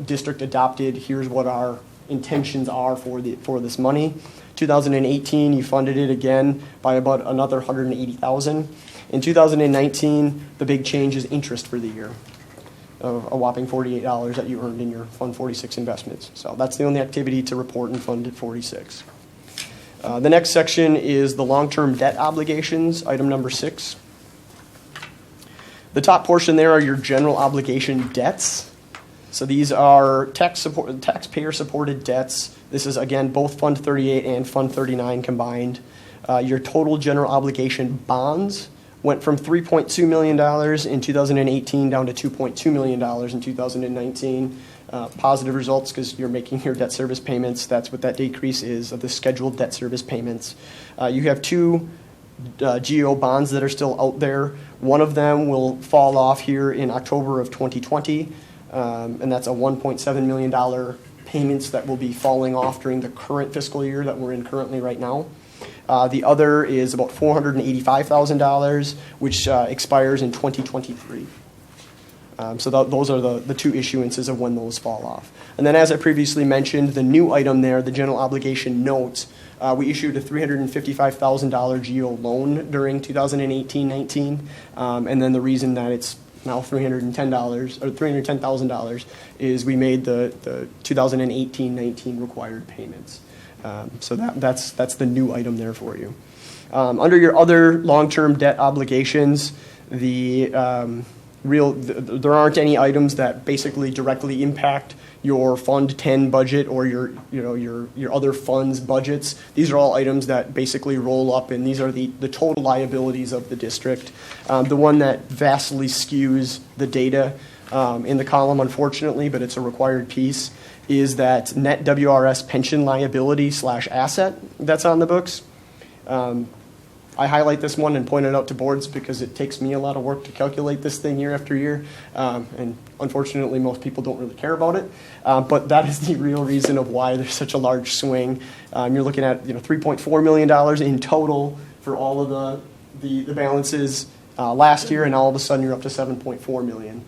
district adopted. Here's what our intentions are for this money. 2018, you funded it again by about another $180,000. In 2019, the big change is interest for the year, a whopping $48 that you earned in your Fund 46 investments. So that's the only activity to report in Fund 46. The next section is the long-term debt obligations, item number 6. The top portion there are your general obligation debts. So these are taxpayer-supported debts. This is, again, both Fund 38 and Fund 39 combined. Your total general obligation bonds went from $3.2 million in 2018 down to $2.2 million in 2019. Positive results because you're making your debt service payments. That's what that decrease is, of the scheduled debt service payments. You have 2 GO bonds that are still out there. One of them will fall off here in October of 2020, and that's a $1.7 million payments that will be falling off during the current fiscal year that we're in currently right now. The other is about $485,000, which expires in 2023. So those are the 2 issuances of when those fall off. And then, as I previously mentioned, the new item there, the general obligation notes, we issued a $355,000 GO loan during 2018-19, and then the reason that it's now $310,000 is we made the 2018-19 required payments. So that's the new item there for you. Under your other long-term debt obligations, there aren't any items that basically directly impact your Fund 10 budget or your other funds budgets. These are all items that basically roll up, and these are the total liabilities of the district. The one that vastly skews the data in the column, unfortunately, but it's a required piece, is that net WRS pension liability / asset that's on the books. I highlight this one and point it out to boards because it takes me a lot of work to calculate this thing year after year, and unfortunately most people don't really care about it, but that is the real reason of why there's such a large swing. You're looking at $3.4 million in total for all of the balances last year, and all of a sudden you're up to $7.4 million.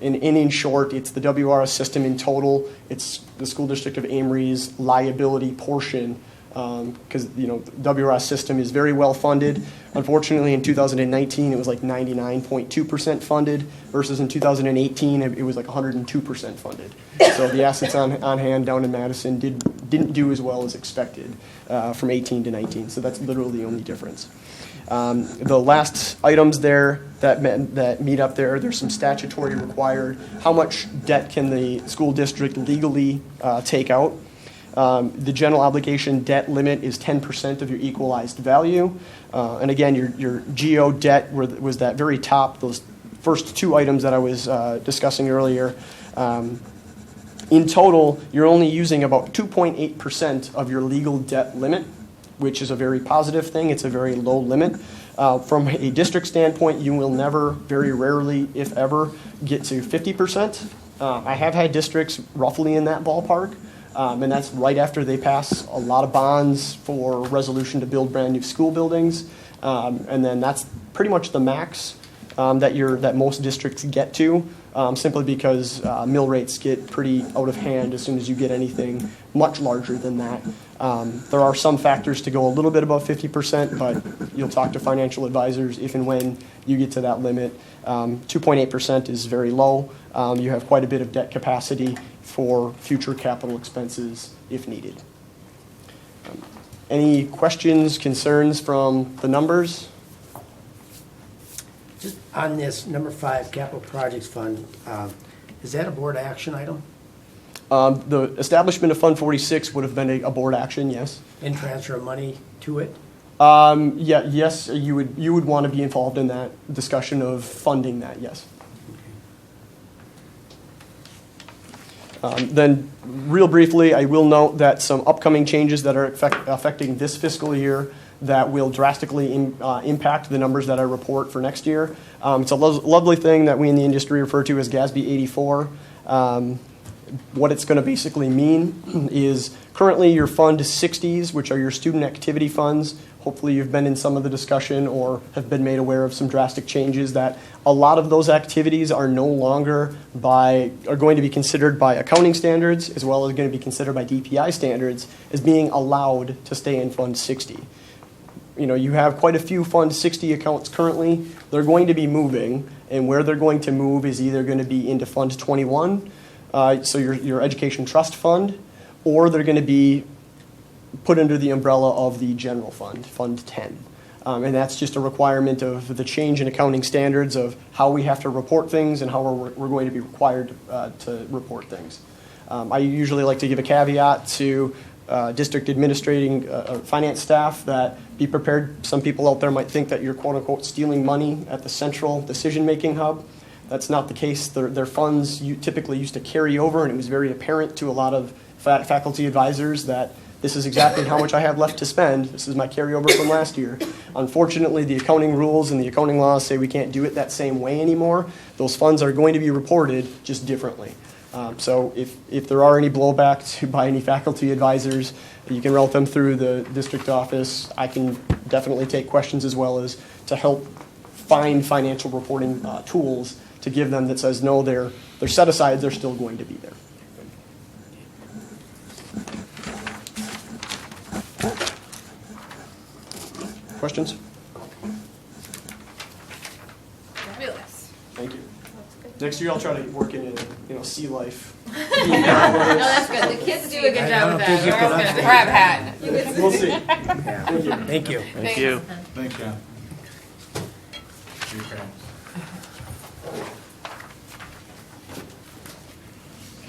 In short, it's the WRS system in total. It's the school district of Amery's liability portion because the WRS system is very well funded. Unfortunately, in 2019, it was like 99.2% funded, versus in 2018, it was like 102% funded. So the assets on hand down in Madison didn't do as well as expected from 18 to 19. So that's literally the only difference. The last items there that meet up there, there's some statutory required. How much debt can the school district legally take out? The general obligation debt limit is 10% of your equalized value. And again, your GO debt was that very top, those first two items that I was discussing earlier. In total, you're only using about 2.8% of your legal debt limit, which is a very positive thing. It's a very low limit. From a district standpoint, you will never, very rarely, if ever, get to 50%. I have had districts roughly in that ballpark. And that's right after they pass a lot of bonds for resolution to build brand new school buildings. And then that's pretty much the max that most districts get to, simply because mill rates get pretty out of hand as soon as you get anything much larger than that. There are some factors to go a little bit above 50%, but you'll talk to financial advisors if and when you get to that limit. 2.8% is very low. You have quite a bit of debt capacity for future capital expenses if needed. Any questions, concerns from the numbers? Just on this number 5 capital projects fund, is that a board action item? The establishment of Fund 46 would have been a board action, yes. And transfer of money to it? Yes, you would want to be involved in that discussion of funding that, yes. Then, real briefly, I will note that some upcoming changes that are affecting this fiscal year that will drastically impact the numbers that I report for next year. It's a lovely thing that we in the industry refer to as GASB 84. What it's going to basically mean is currently your Fund 60s, which are your student activity funds. Hopefully you've been in some of the discussion or have been made aware of some drastic changes that a lot of those activities are no longer are going to be considered by accounting standards as well as going to be considered by DPI standards as being allowed to stay in Fund 60. You have quite a few Fund 60 accounts currently. They're going to be moving, and where they're going to move is either going to be into Fund 21, so your education trust fund, or they're going to be put under the umbrella of the general fund, Fund 10. And that's just a requirement of the change in accounting standards of how we have to report things and how we're going to be required to report things. I usually like to give a caveat to district administrating finance staff that be prepared. Some people out there might think that you're quote-unquote stealing money at the central decision-making hub. That's not the case. Their funds typically used to carry over, and it was very apparent to a lot of faculty advisors that this is exactly how much I have left to spend. This is my carryover from last year. Unfortunately, the accounting rules and the accounting laws say we can't do it that same way anymore. Those funds are going to be reported just differently. So if there are any blowback by any faculty advisors, you can route them through the district office. I can definitely take questions as well as to help find financial reporting tools to give them that says, no, they're set aside, they're still going to be there. Questions? Fabulous. Thank you. Next year I'll try to work in sea life. No, that's good. The kids do a good job with that. We're all gonna crab hat. We'll see. Yeah. Thank you. Thank you. Thanks, John.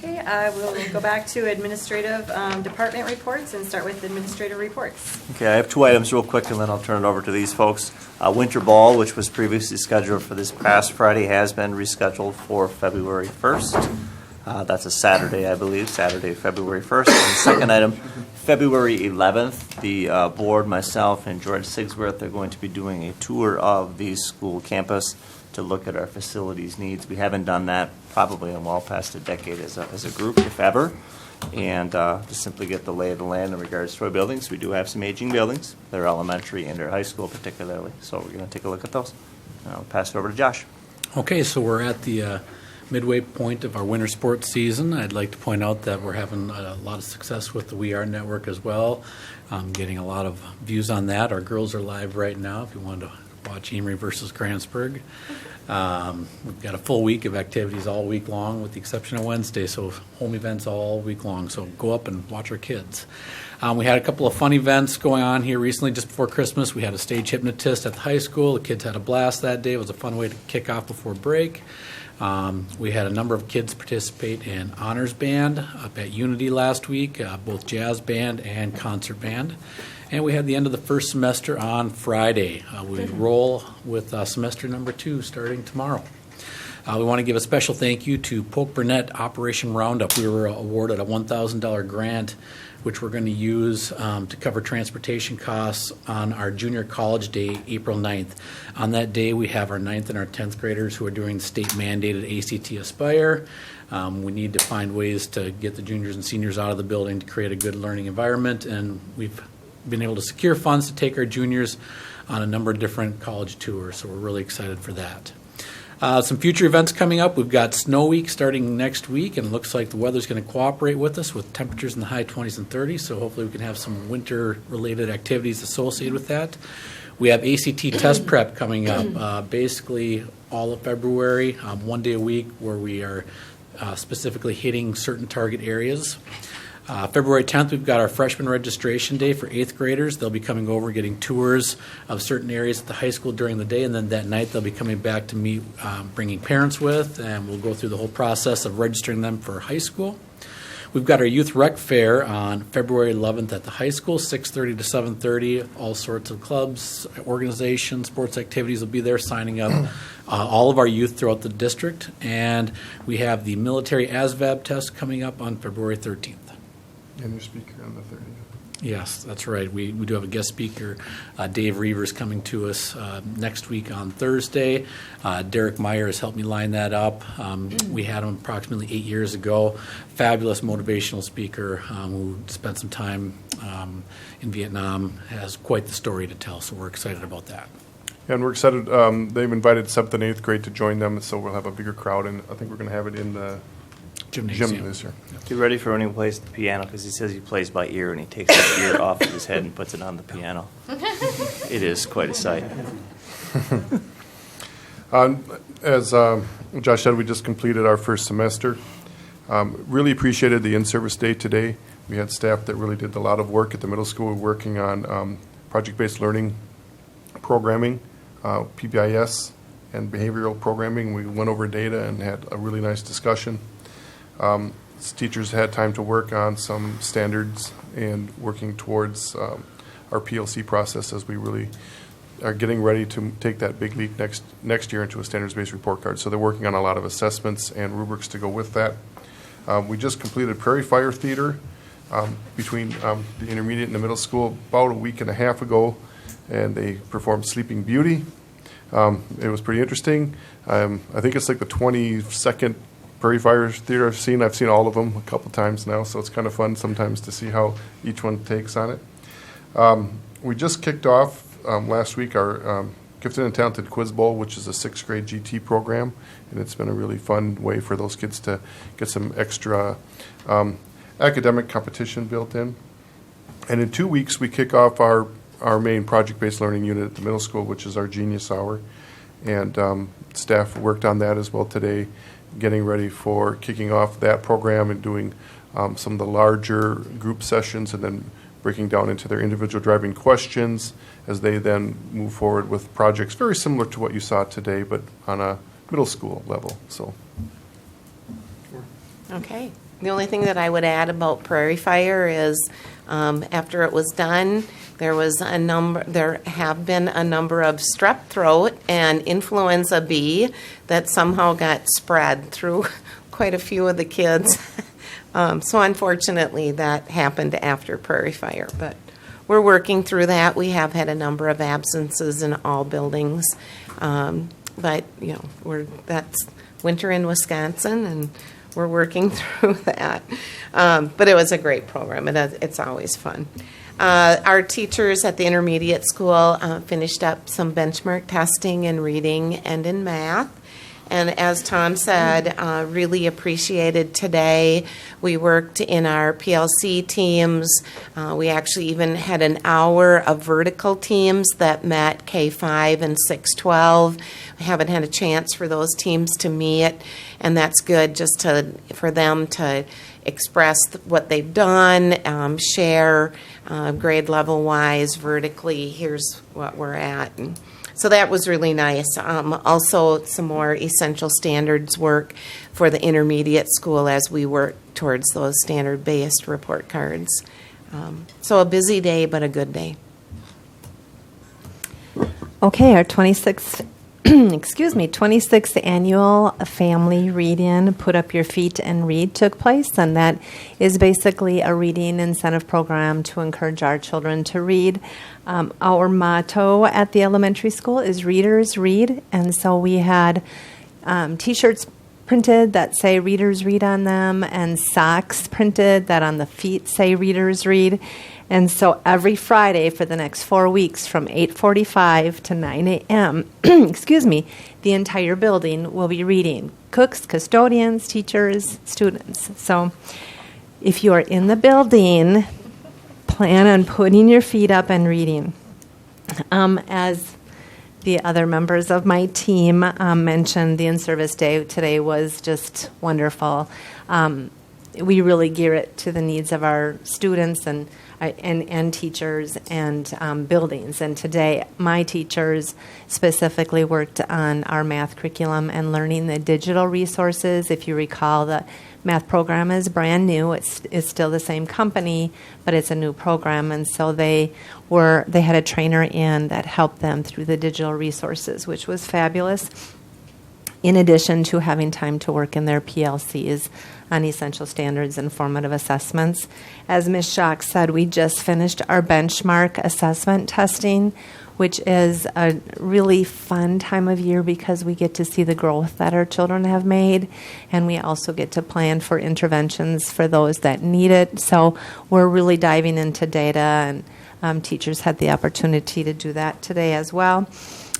Okay, I will go back to administrative department reports and start with administrative reports. Okay, I have two items real quick, and then I'll turn it over to these folks. Winter Ball, which was previously scheduled for this past Friday, has been rescheduled for February 1st. That's a Saturday, I believe, Saturday, February 1st. And the second item, February 11th, the board, myself, and George Sigsworth are going to be doing a tour of the school campus to look at our facilities needs. We haven't done that probably in well past a decade as a group, if ever. And to simply get the lay of the land in regards to our buildings. We do have some aging buildings. They're elementary and they're high school particularly. So we're going to take a look at those. I'll pass it over to Josh. Okay, so we're at the midway point of our winter sports season. I'd like to point out that we're having a lot of success with the We Are Network as well. Getting a lot of views on that. Our girls are live right now if you want to watch Amery versus Grantsburg. We've got a full week of activities all week long with the exception of Wednesday, so home events all week long. So go up and watch our kids. We had a couple of fun events going on here recently just before Christmas. We had a stage hypnotist at the high school. The kids had a blast that day. It was a fun way to kick off before break. We had a number of kids participate in honors band up at Unity last week, both jazz band and concert band. And we had the end of the first semester on Friday. We roll with semester number 2 starting tomorrow. We want to give a special thank you to Polk Burnett Operation Roundup. We were awarded a $1,000 grant, which we're going to use to cover transportation costs on our junior college day, April 9th. On that day, we have our 9th and our 10th graders who are doing the state-mandated ACT Aspire. We need to find ways to get the juniors and seniors out of the building to create a good learning environment, and we've been able to secure funds to take our juniors on a number of different college tours, so we're really excited for that. Some future events coming up. We've got Snow Week starting next week, and it looks like the weather's going to cooperate with us with temperatures in the high 20s and 30s, so hopefully we can have some winter-related activities associated with that. We have ACT test prep coming up, basically all of February, one day a week where we are specifically hitting certain target areas. February 10th, we've got our freshman registration day for 8th graders. They'll be coming over, getting tours of certain areas at the high school during the day, and then that night they'll be coming back to meet, bringing parents with, and we'll go through the whole process of registering them for high school. We've got our Youth Rec Fair on February 11th at the high school, 6:30 to 7:30. All sorts of clubs, organizations, sports activities will be there signing up all of our youth throughout the district. And we have the military ASVAB test coming up on February 13th. And your speaker on the 30th. Yes, that's right. We do have a guest speaker, Dave Reavers, coming to us next week on Thursday. Derek Meyer has helped me line that up. We had him approximately 8 years ago. Fabulous motivational speaker who spent some time in Vietnam, has quite the story to tell, so we're excited about that. Yeah, and we're excited. They've invited 7th and 8th grade to join them, so we'll have a bigger crowd, and I think we're going to have it in the gym this year. Get ready for when he plays the piano, because he says he plays by ear, and he takes his ear off of his head and puts it on the piano. It is quite a sight. As Josh said, we just completed our first semester. Really appreciated the in-service day today. We had staff that really did a lot of work at the middle school working on project-based learning programming, PBIS, and behavioral programming. We went over data and had a really nice discussion. Teachers had time to work on some standards and working towards our PLC process as we really are getting ready to take that big leap next year into a standards-based report card. So they're working on a lot of assessments and rubrics to go with that. We just completed Prairie Fire Theater between the intermediate and the middle school about a week and a half ago, and they performed Sleeping Beauty. It was pretty interesting. I think it's like the 22nd Prairie Fire Theater I've seen. I've seen all of them a couple times now, so it's kind of fun sometimes to see how each one takes on it. We just kicked off last week our Gifted and Talented Quiz Bowl, which is a 6th grade GT program, and it's been a really fun way for those kids to get some extra academic competition built in. And in 2 weeks, we kick off our main project-based learning unit at the middle school, which is our Genius Hour, and staff worked on that as well today, getting ready for kicking off that program and doing some of the larger group sessions and then breaking down into their individual driving questions as they then move forward with projects very similar to what you saw today, but on a middle school level. So, okay. The only thing that I would add about Prairie Fire is after it was done, there have been a number of strep throat and influenza B that somehow got spread through quite a few of the kids. So unfortunately, that happened after Prairie Fire, but we're working through that. We have had a number of absences in all buildings, but that's winter in Wisconsin, and we're working through that. But it was a great program, and it's always fun. Our teachers at the intermediate school finished up some benchmark testing in reading and in math. And as Tom said, really appreciated today. We worked in our PLC teams. We actually even had an hour of vertical teams that met K-5 and 612. We haven't had a chance for those teams to meet, and that's good just for them to express what they've done, share grade level wise, vertically, here's what we're at. And so that was really nice. Also, some more essential standards work for the intermediate school as we work towards those standard-based report cards. So a busy day, but a good day. Okay, our 26th, 26th annual family read-in, Put Up Your Feet and Read, took place, and that is basically a reading incentive program to encourage our children to read. Our motto at the elementary school is Readers Read, and so we had T-shirts printed that say Readers Read on them, and socks printed that on the feet say Readers Read. And so every Friday for the next 4 weeks from 8:45 to 9 a.m., the entire building will be reading. Cooks, custodians, teachers, students. So if you are in the building, plan on putting your feet up and reading. As the other members of my team mentioned, the in-service day today was just wonderful. We really gear it to the needs of our students and teachers and buildings. And today, my teachers specifically worked on our math curriculum and learning the digital resources. If you recall, the math program is brand new. It's still the same company, but it's a new program. And so they had a trainer in that helped them through the digital resources, which was fabulous, in addition to having time to work in their PLCs on essential standards and formative assessments. As Ms. Schock said, we just finished our benchmark assessment testing, which is a really fun time of year because we get to see the growth that our children have made, and we also get to plan for interventions for those that need it. So we're really diving into data, and teachers had the opportunity to do that today as well.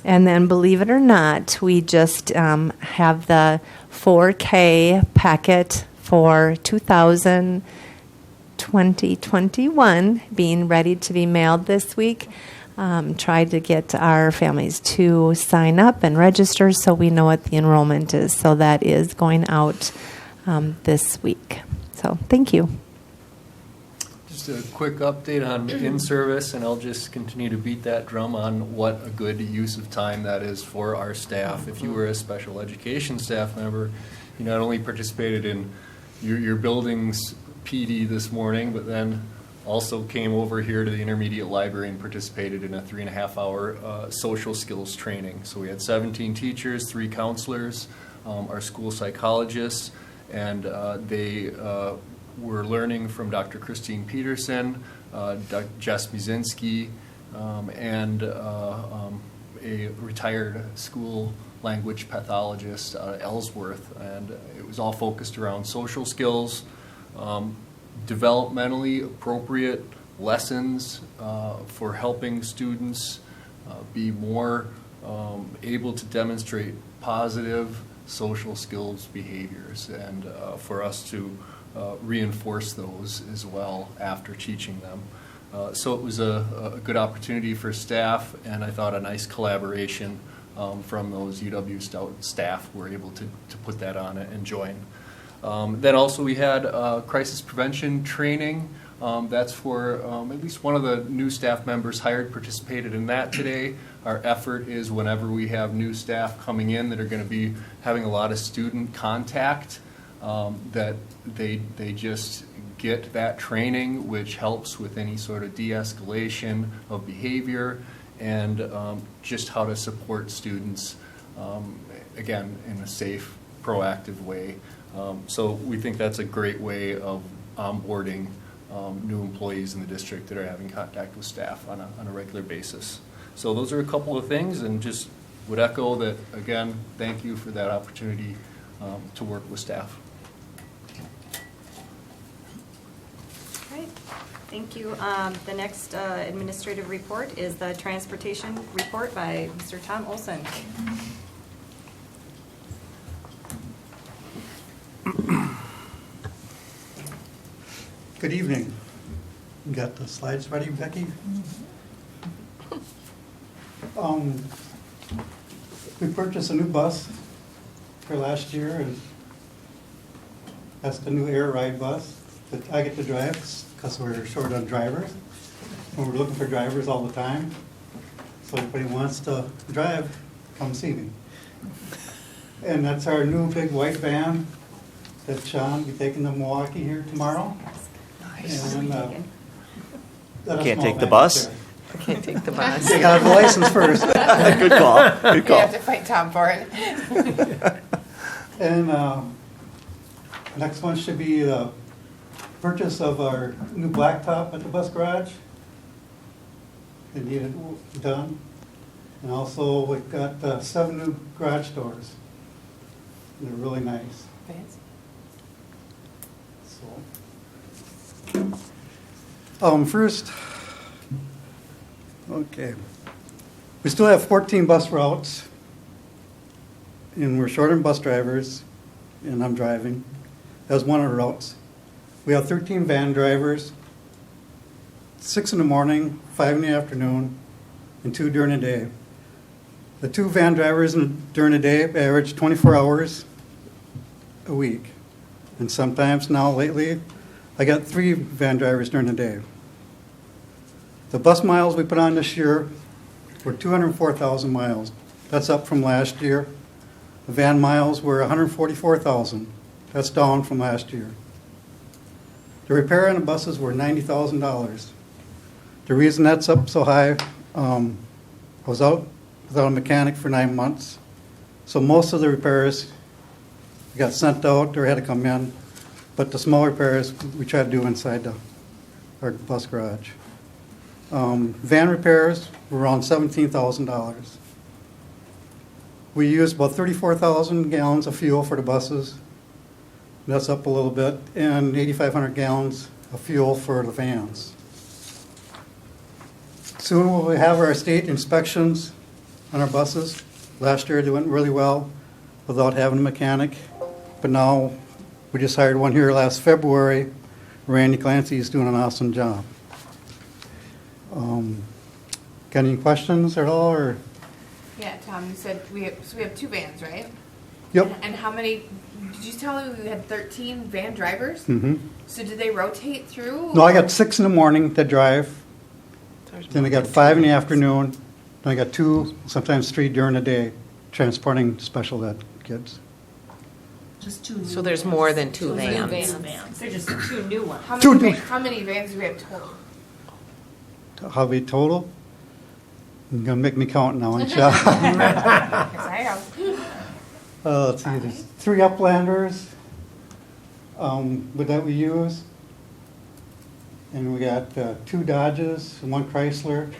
And then, believe it or not, we just have the 4K packet for 2020-21 being ready to be mailed this week. Tried to get our families to sign up and register so we know what the enrollment is. So that is going out this week. So thank you. Just a quick update on in-service, and I'll just continue to beat that drum on what a good use of time that is for our staff. If you were a special education staff member, you not only participated in your building's PD this morning, but then also came over here to the intermediate library and participated in a 3.5-hour social skills training. So we had 17 teachers, 3 counselors, our school psychologists, and they were learning from Dr. Christine Peterson, Dr. Jess Muzinski, and a retired school language pathologist out of Ellsworth. And it was all focused around social skills, developmentally appropriate lessons for helping students be more able to demonstrate positive social skills behaviors, and for us to reinforce those as well after teaching them. So it was a good opportunity for staff, and I thought a nice collaboration from those UW staff were able to put that on and join. Then also we had crisis prevention training. That's for at least one of the new staff members hired participated in that today. Our effort is whenever we have new staff coming in that are going to be having a lot of student contact, that they just get that training, which helps with any sort of de-escalation of behavior and just how to support students, again, in a safe, proactive way. So we think that's a great way of onboarding new employees in the district that are having contact with staff on a regular basis. So those are a couple of things, and just would echo that, again, thank you for that opportunity to work with staff. Great, thank you. The next administrative report is the transportation report by Mr. Tom Olson. Good evening. You got the slides ready, Becky? We purchased a new bus for last year, and that's the new Air Ride bus that I get to drive because we're short on drivers. And we're looking for drivers all the time. So if anybody wants to drive, come see me. And that's our new big white van that Sean will be taking to Milwaukee here tomorrow. Nice. And, Can't take the bus? I can't take the bus. They got the license first. Good call, good You call. have to fight Tom for it. And next one should be the purchase of our new blacktop at the bus garage. They need it done. And also, we've got 7 new garage doors. They're really nice. Fancy. First, okay. We still have 14 bus routes, and we're short on bus drivers, and I'm driving. That's one of the routes. We have 13 van drivers, 6 in the morning, 5 in the afternoon, and 2 during the day. The 2 van drivers during the day average 24 hours a week. And sometimes now lately, I got 3 van drivers during the day. The bus miles we put on this year were 204,000 miles. That's up from last year. The van miles were 144,000. That's down from last year. The repair on the buses were $90,000. The reason that's up so high, I was out without a mechanic for 9 months. So most of the repairs got sent out or had to come in. But the small repairs we try to do inside our bus garage. Van repairs were around $17,000. We used about 34,000 gallons of fuel for the buses. That's up a little bit. And 8,500 gallons of fuel for the vans. Soon we'll have our state inspections on our buses. Last year they went really well without having a mechanic. But now we just hired one here last February. Randy Clancy is doing an awesome job. Got any questions at all? Or? Yeah, Tom, you said we have 2 vans, right? Yep. And how many, did you tell me we had 13 van drivers? Mm-hmm. So did they rotate through? No, I got 6 in the morning that drive. Then I got 5 in the afternoon. Then I got 2, sometimes 3 during the day, transporting special ed kids. Just 2 So there's more than 2 vans. They're just 2 new ones. How Two many, new- how many vans do we have total? How many total? You're going to make me count now, aren't you? Yes, I have. Let's see, there's 3 Uplanders that we use. And we got 2 Dodges and 1 Chrysler.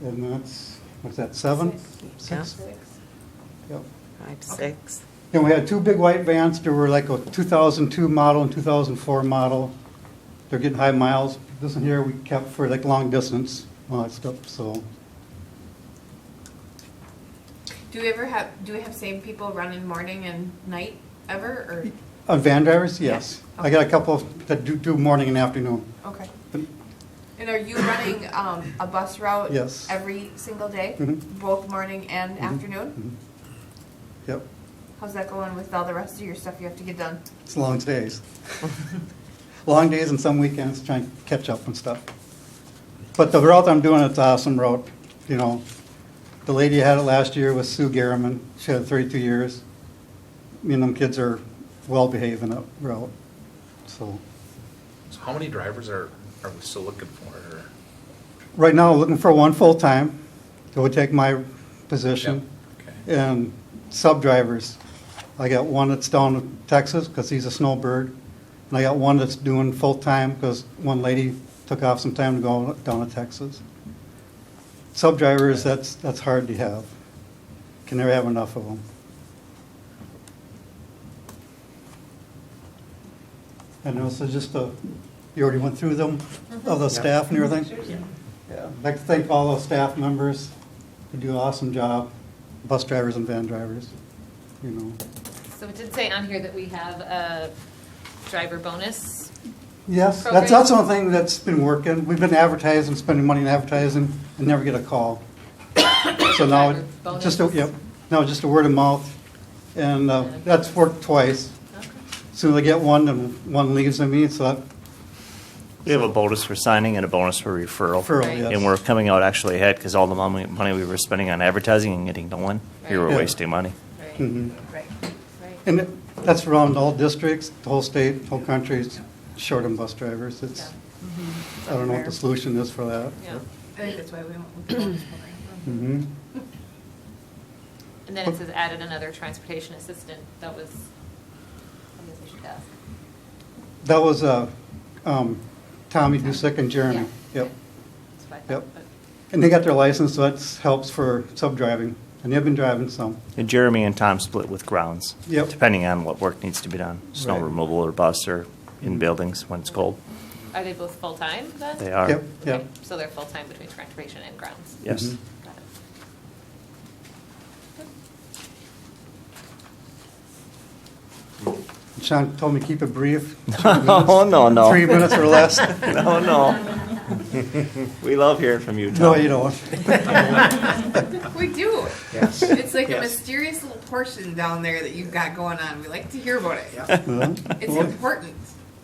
And that's, what's that, 7? 6? Yep. 5, 6. And we had 2 big white vans. There were like a 2002 model and 2004 model. They're getting high miles. This one here we kept for like long distance, all that stuff, so. Do we have same people running morning and night ever, or? Van drivers, yes. Yeah. I got a couple that do morning and afternoon. Okay. And are you running a bus route? Yes. Every single day? Mhm. Both morning and afternoon? Yep, How's that going with all the rest of your stuff you have to get done? it's long days. Long days and some weekends trying to catch up and stuff. But the route I'm doing, it's an awesome route, you know. The lady had it last year was Sue Garriman. She had 32 years. Me and them kids are well behaved in that route, so. So how many drivers are we still looking for? Or? Right now, I'm looking for 1 full-time that would take my position. Yep. Okay. And sub-drivers. I got one that's down in Texas because he's a snowbird. And I got one that's doing full-time because one lady took off some time to go down to Texas. Sub-drivers, that's hard to have. Can never have enough of them. And this is just you already went through them, of the staff and everything? Yeah. I'd like to thank all the staff members who do an awesome job, bus drivers and van drivers, So it did say on here that we have a driver bonus Yes, program? that's the only thing that's been working. We've been advertising, spending money on advertising, and never get a call. So now, Driver just bonuses? now just a word of mouth, and that's worked twice. As soon as I get one, then one leaves on me, so that, We have a bonus for signing and a bonus for referral. Referral, Right. yes. And we're coming out actually ahead because all the money we were spending on advertising and getting no one, we were Yeah. wasting money. mhm. Right, right. And that's around all districts, the whole state, the whole country, is short on bus drivers. It's, I don't know what the solution is for that. Yeah. I think that's why we went with the bonus program. Mhm. And then it says added another transportation assistant. That was, I guess I should ask. That was Tommy Dusick and Jeremy. Yep. That's what I Yep. thought, but- And they got their license, so that helps for sub-driving. And they've been driving some. And Jeremy and Tom split with grounds. Yep. Depending on what work needs to be done, snow Right. removal or bus or in buildings when it's cold. Are they both full-time then? They are. Yep, yep. Okay, so they're full-time between transportation and grounds? Yes. Mhm. Got it. Sean told me keep it brief. Oh, no. 3 minutes or less. No, no. We love hearing from you, Tom. No, you don't. We do. Yes. It's like a Yes. mysterious little portion down there that you've got going on. We like to hear about it. Well, It's well, important.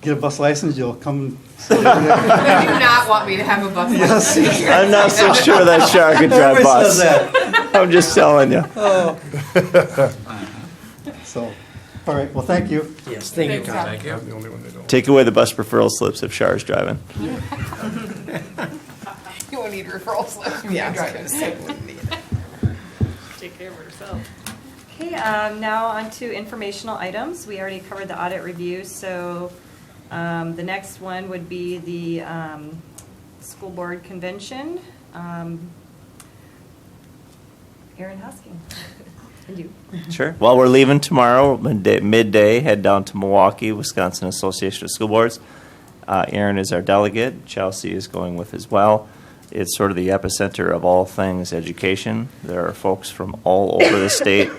get a bus license, you'll come. You do not want me to have a bus Yes. license. I'm not so sure that Char could drive Everybody bus. says that. I'm just telling you. Oh. So, all right, well, thank you. Yes, thank you, Thanks, Tom. Thank you. I'm the only one that don't. Take away the bus referral slips if Char's driving. You won't need referral slips when you're driving. Take care of herself. Okay, now on to informational items. We already covered the audit review, so the next one would be the school board convention. Aaron Hosking. And you. Sure. Well, we're leaving tomorrow, midday, head down to Milwaukee, Wisconsin Association of School Boards. Aaron is our delegate. Chelsea is going with as well. It's sort of the epicenter of all things education. There are folks from all over the state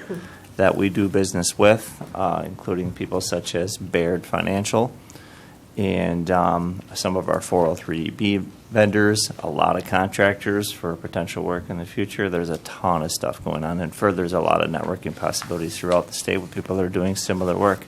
that we do business with, including people such as Baird Financial and some of our 403B vendors, a lot of contractors for potential work in the future. There's a ton of stuff going on, and further, there's a lot of networking possibilities throughout the state with people that are doing similar work.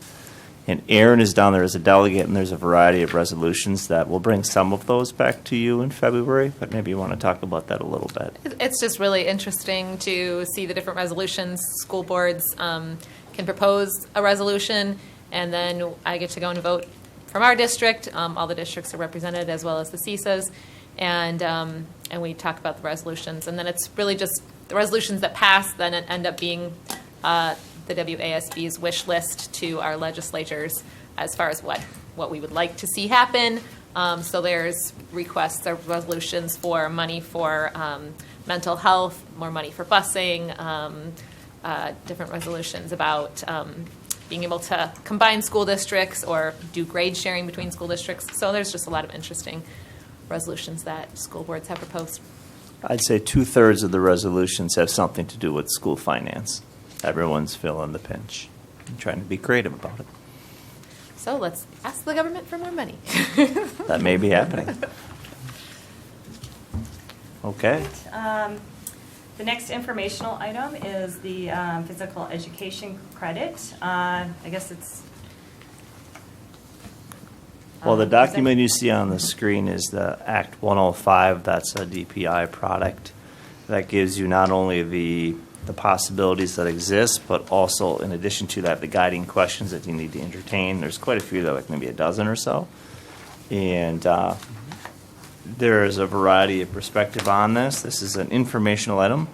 And Aaron is down there as a delegate, and there's a variety of resolutions that will bring some of those back to you in February, but maybe you want to talk about that a little bit. It's just really interesting to see the different resolutions. School boards can propose a resolution, and then I get to go and vote from our district. All the districts are represented, as well as the CISAs, and we talk about the resolutions. And then it's really just the resolutions that pass then end up being the WASB's wish list to our legislatures as far as what we would like to see happen. So there's requests or resolutions for money for mental health, more money for busing, different resolutions about being able to combine school districts or do grade sharing between school districts. So there's just a lot of interesting resolutions that school boards have proposed. I'd say 2/3 of the resolutions have something to do with school finance. Everyone's feeling the pinch and trying to be creative about it. So let's ask the government for more money. That may be happening. Okay. The next informational item is the physical education credit. I guess it's. Well, the document you see on the screen is the Act 105. That's a DPI product that gives you not only the possibilities that exist, but also, in addition to that, the guiding questions that you need to entertain. There's quite a few, though, like maybe a dozen or so. And there is a variety of perspective on this. This is an informational item,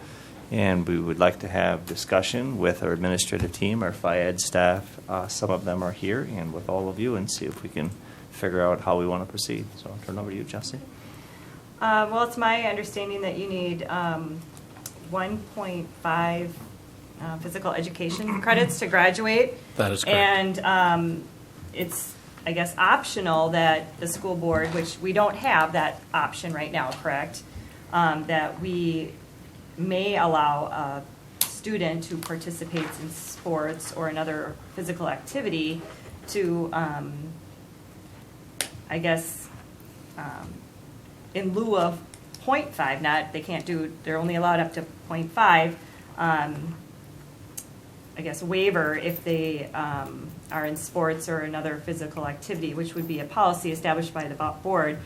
and we would like to have discussion with our administrative team, our FIED staff. Some of them are here, and with all of you, and see if we can figure out how we want to proceed. So I'll turn over to you, Chelsea. Well, it's my understanding that you need 1.5 physical education credits to graduate. That is correct. And it's, I guess, optional that the school board, which we don't have that option right now, correct? That we may allow a student who participates in sports or another physical activity to, I I guess, in lieu of 0.5, they can't do, they're only allowed up to 0.5, I guess, waiver if they are in sports or another physical activity, which would be a policy established by the board.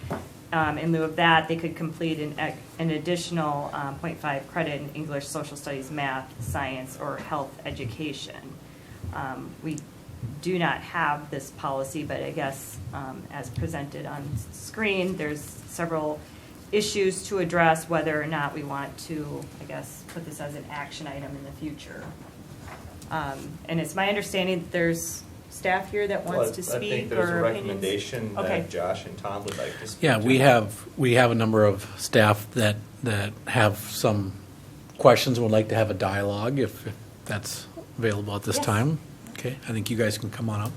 In lieu of that, they could complete an additional 0.5 credit in English, social studies, math, science, or health education. We do not have this policy, but I guess as presented on screen, there's several issues to address whether or not we want to, I guess, put this as an action item in the future. And it's my understanding that there's staff here that wants to speak or I think there's a opinions. recommendation Okay. that Josh and Tom would like to speak. Yeah, to. we have a number of staff that have some questions and would like to have a dialogue if that's available at this time. Okay, I think you guys can come on up.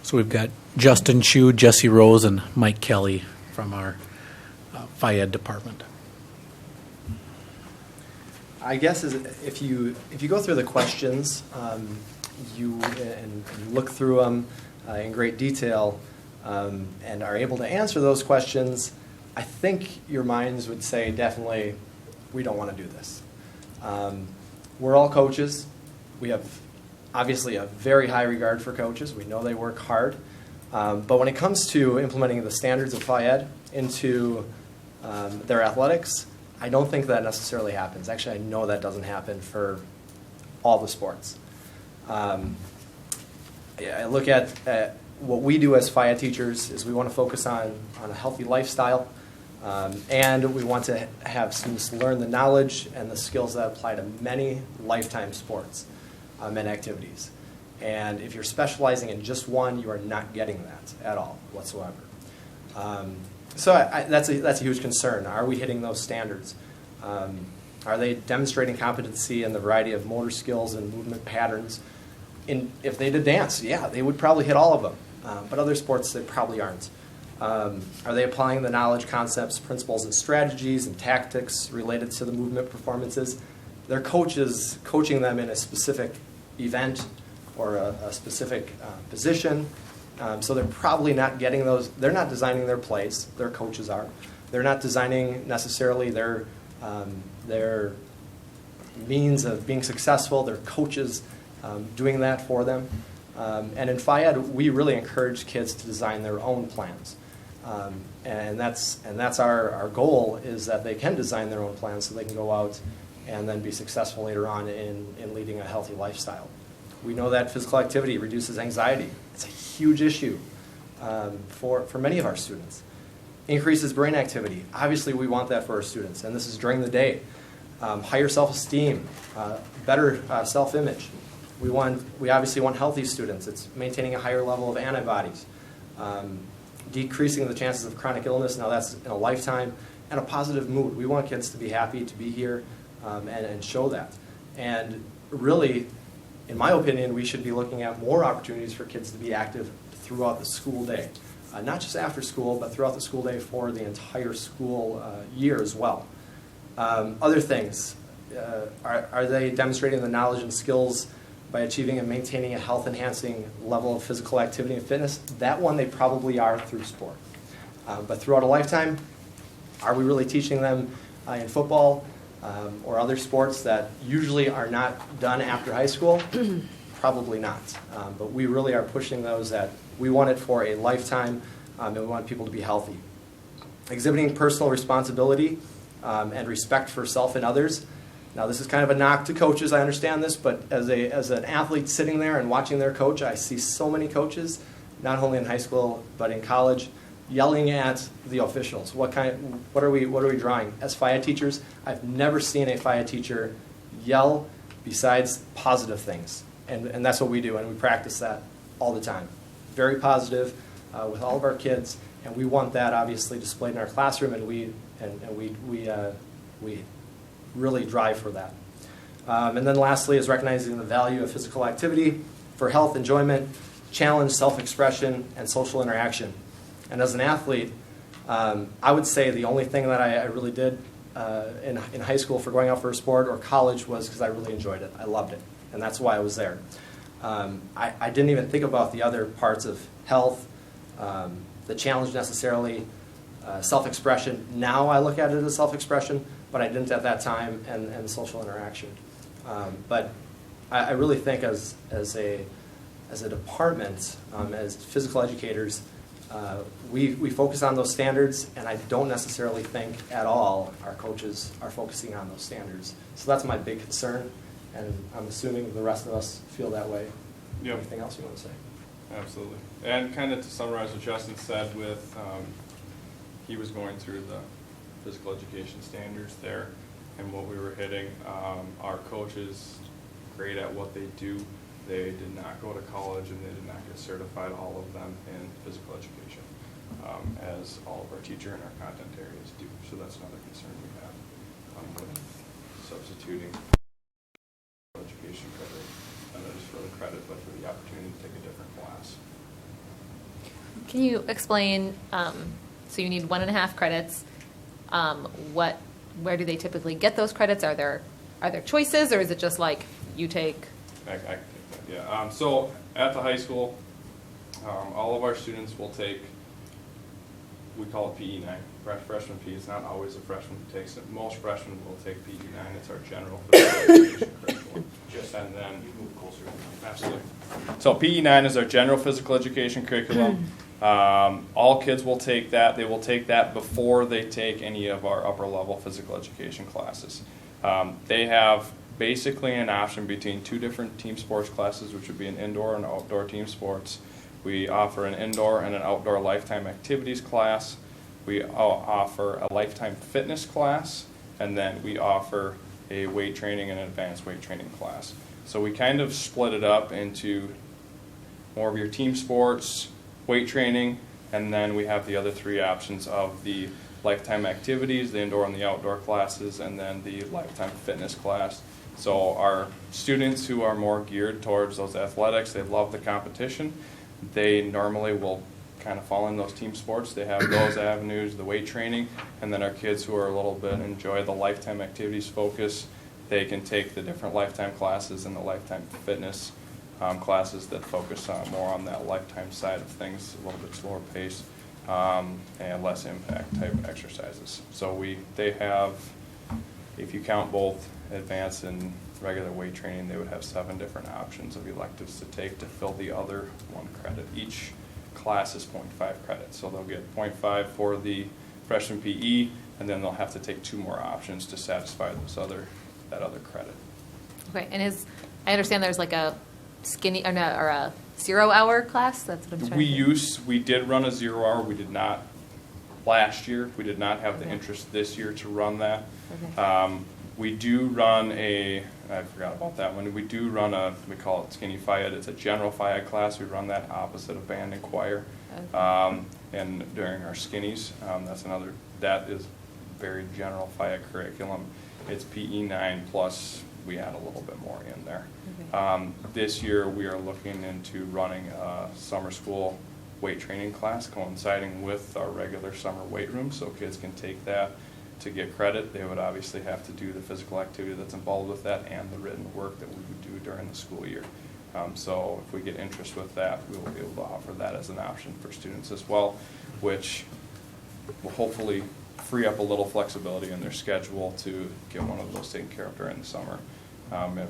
So we've got Justin Chu, Jesse Rose, and Mike Kelly from our FIED department. I guess if you go through the questions, you look through them in great detail, and are able to answer those questions, I think your minds would say definitely we don't want to do this. We're all coaches. We have obviously a very high regard for coaches. We know they work hard. But when it comes to implementing the standards of FIED into their athletics, I don't think that necessarily happens. Actually, I know that doesn't happen for all the sports. I look at what we do as FIED teachers is we want to focus on a healthy lifestyle, and we want to have students learn the knowledge and the skills that apply to many lifetime sports and activities. And if you're specializing in just one, you are not getting that at all whatsoever. So that's a huge concern. Are we hitting those standards? Are they demonstrating competency in the variety of motor skills and movement patterns? If they did dance, yeah, they would probably hit all of them. But other sports, they probably aren't. Are they applying the knowledge, concepts, principles, and strategies and tactics related to the movement performances? Their coaches coaching them in a specific event or a specific position. So they're probably not getting those. They're not designing their plays. Their coaches are. They're not designing necessarily their means of being successful. Their coaches doing that for them. And in FIED, we really encourage kids to design their own plans. And that's our goal, is that they can design their own plans so they can go out and then be successful later on in leading a healthy lifestyle. We know that physical activity reduces anxiety. It's a huge issue for many of our students. Increases brain activity. Obviously, we want that for our students, and this is during the day. Higher self-esteem, better self-image. We obviously want healthy students. It's maintaining a higher level of antibodies, decreasing the chances of chronic illness. Now that's in a lifetime, and a positive mood. We want kids to be happy to be here and show that. And really, in my opinion, we should be looking at more opportunities for kids to be active throughout the school day. Not just after school, but throughout the school day for the entire school year as well. Other things, are they demonstrating the knowledge and skills by achieving and maintaining a health-enhancing level of physical activity and fitness? That one they probably are through sport. But throughout a lifetime, are we really teaching them in football or other sports that usually are not done after high school? Probably not. But we really are pushing those that we want it for a lifetime, and we want people to be healthy. Exhibiting personal responsibility and respect for self and others. Now, this is kind of a knock to coaches, I understand this, but as an athlete sitting there and watching their coach, I see so many coaches, not only in high school, but in college, yelling at the officials. What are we drawing? As FIED teachers, I've never seen a FIED teacher yell besides positive things. And that's what we do, and we practice that all the time. Very positive with all of our kids, and we want that obviously displayed in our classroom, and we really drive for that. And then lastly is recognizing the value of physical activity for health, enjoyment, challenge, self-expression, and social interaction. And as an athlete, I would say the only thing that I really did in high school for going out for a sport or college was because I really enjoyed it. I loved it, and that's why I was there. I didn't even think about the other parts of health, the challenge necessarily, self-expression. Now I look at it as self-expression, but I didn't at that time, and social interaction. But I really think as a department, as physical educators, we focus on those standards, and I don't necessarily think at all our coaches are focusing on those standards. So that's my big concern, and I'm assuming the rest of us feel that way. Yep. Anything else you want to say? Absolutely. And kind of to summarize what Justin said with, he was going through the physical education standards there and what we were hitting. Our coaches, great at what they do. They did not go to college and they did not get certified, all of them, in physical education, as all of our teacher and our content areas do. So that's another concern we have with substituting education credit, not just for the credit, but for the opportunity to take a different class. Can you explain, so you need 1.5 credits, where do they typically get those credits? Are there choices, or is it just like you take? I can take that, yeah. So at the high school, all of our students will take, we call it PE9, freshman PE. It's not always a freshman who takes it. Most freshmen will take PE9. It's our general physical education curriculum. And then, absolutely. So PE9 is our general physical education curriculum. All kids will take that. They will take that before they take any of our upper level physical education classes. They have basically an option between 2 different team sports classes, which would be an indoor and outdoor team sports. We offer an indoor and an outdoor lifetime activities class. We offer a lifetime fitness class, and then we offer a weight training and an advanced weight training class. So we kind of split it up into more of your team sports, weight training, and then we have the other 3 options of the lifetime activities, the indoor and the outdoor classes, and then the lifetime fitness class. So our students who are more geared towards those athletics, they love the competition, they normally will kind of fall in those team sports. They have those avenues, the weight training, and then our kids who are a little bit enjoy the lifetime activities focus, they can take the different lifetime classes and the lifetime fitness classes that focus more on that lifetime side of things, a little bit slower pace and less impact type exercises. So they have, if you count both advanced and regular weight training, they would have 7 different options of electives to take to fill the other 1 credit. Each class is 0.5 credits, so they'll get 0.5 for the freshman PE, and then they'll have to take 2 more options to satisfy that other credit. Okay, and I understand there's like a skinny or a 0-hour class. That's what I'm trying to say. We did run a 0 hour. We did not last year. We did not have the interest this year to run that. Okay. We do run I forgot about that one. We do run we call it skinny FIAD. It's a general FIAD class. We run that opposite of band and choir. Okay. And during our skinnies, that is very general FIAD curriculum. It's PE9 plus we add a little bit more in there. Okay. This year we are looking into running a summer school weight training class coinciding with our regular summer weight room, so kids can take that to get credit. They would obviously have to do the physical activity that's involved with that and the written work that we would do during the school year. So if we get interest with that, we will be able to offer that as an option for students as well, which will hopefully free up a little flexibility in their schedule to get one of those taken care of during the summer, if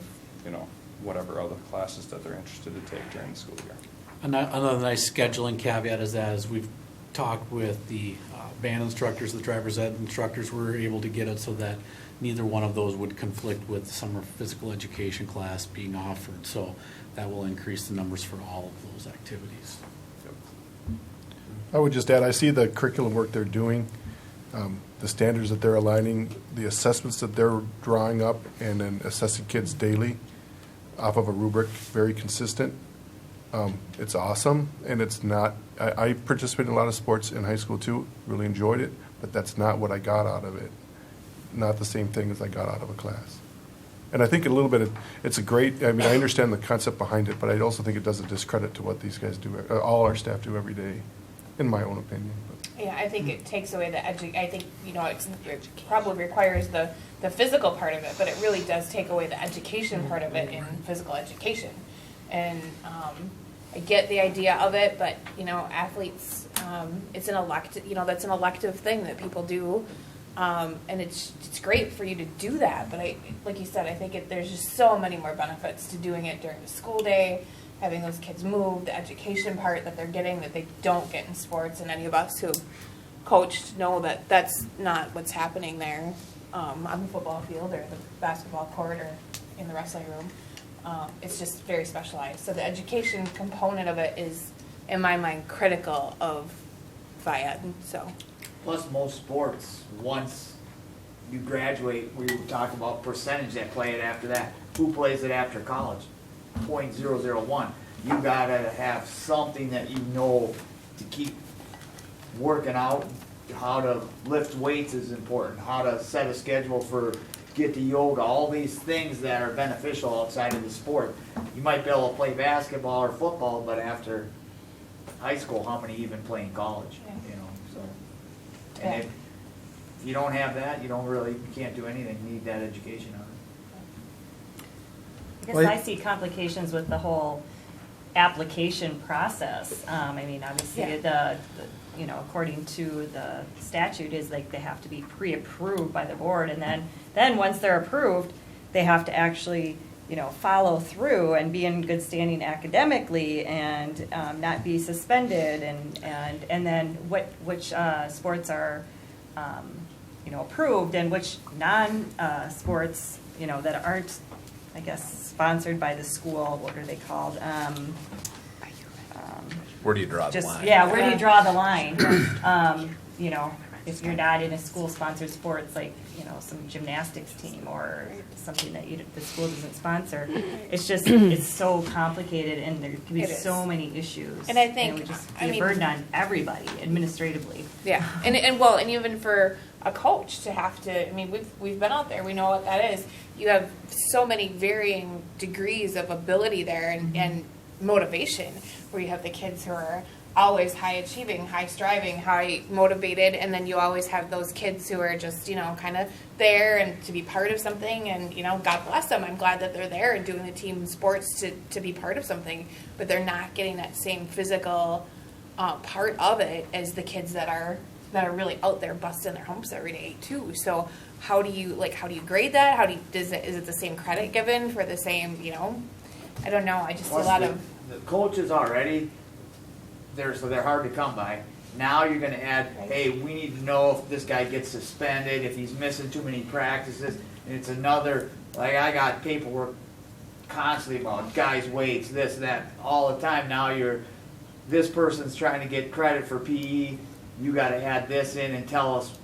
whatever other classes that they're interested to take during the school year. Another nice scheduling caveat is that as we've talked with the band instructors, the driver's ed instructors, we're able to get it so that neither one of those would conflict with the summer physical education class being offered. So that will increase the numbers for all of those activities. I would just add, I see the curriculum work they're doing, the standards that they're aligning, the assessments that they're drawing up, and then assessing kids daily off of a rubric, very consistent. It's awesome, and it's not, I participated in a lot of sports in high school too, really enjoyed it, but that's not what I got out of it. Not the same thing as I got out of a class. And I think a little bit, it's a great, I mean, I understand the concept behind it, but I also think it does a discredit to what these guys do, all our staff do every day, in my own opinion. Yeah, I think it takes away the I think, it probably requires the physical part of it, but it really does take away the education part of it in physical education. And I get the idea of it, but, you know, athletes, it's an elective, you know, that's an elective thing that people do. And it's great for you to do that, but like you said, I think there's just so many more benefits to doing it during the school day, having those kids move, the education part that they're getting that they don't get in sports, and any of us who coached know that that's not what's happening there on the football field or the basketball court or in the wrestling room. It's just very specialized. So the education component of it is, in my mind, critical of FIAD. So. Plus, most sports, once you graduate, we were talking about percentage that play it after that. Who plays it after college? 0.001. You gotta have something that you know to keep working out. How to lift weights is important. How to set a schedule for get to yoga. All these things that are beneficial outside of the sport. You might be able to play basketball or football, but after high school, how many even play in college? You know, so. And if you don't have that, you can't do anything. You need that education on it. I guess I see complications with the whole application process. I mean, obviously, the you know, according to the statute, is like they have to be pre-approved by the board, and then once they're approved, they have to actually, you know, follow through and be in good standing academically and not be suspended, and then which sports are you know, approved and which sports, you know, that aren't, I guess, sponsored by the school. What are they called? Where do you draw the line? Yeah, where do you draw the line? You know, if you're not in a school-sponsored sports, like, you know, some gymnastics team or something that the school doesn't sponsor, it's just, it's so complicated, and there can be so many issues. And I think, it would just be a burden on everybody administratively. Yeah, and even for a coach to have to, I mean, we've been out there, we know what that is. You have so many varying degrees of ability there and motivation, where you have the kids who are always high achieving, high striving, high motivated, and then you always have those kids who are just, you know, kind of there and to be part of something, and, you know, God bless them. I'm glad that they're there and doing the team sports to be part of something, but they're not getting that same physical part of it as the kids that are really out there busting their humps every day too. So how do you grade that? Is it the same credit given for the same, you know? I don't know. I just see a lot of the coaches already. They're hard to come by. Now you're going to add, hey, we need to know if this guy gets suspended, if he's missing too many practices, and it's another. Like, I got paperwork constantly about guys' weights, this, that, all the time. Now this person's trying to get credit for PE. You got to add this in and tell us.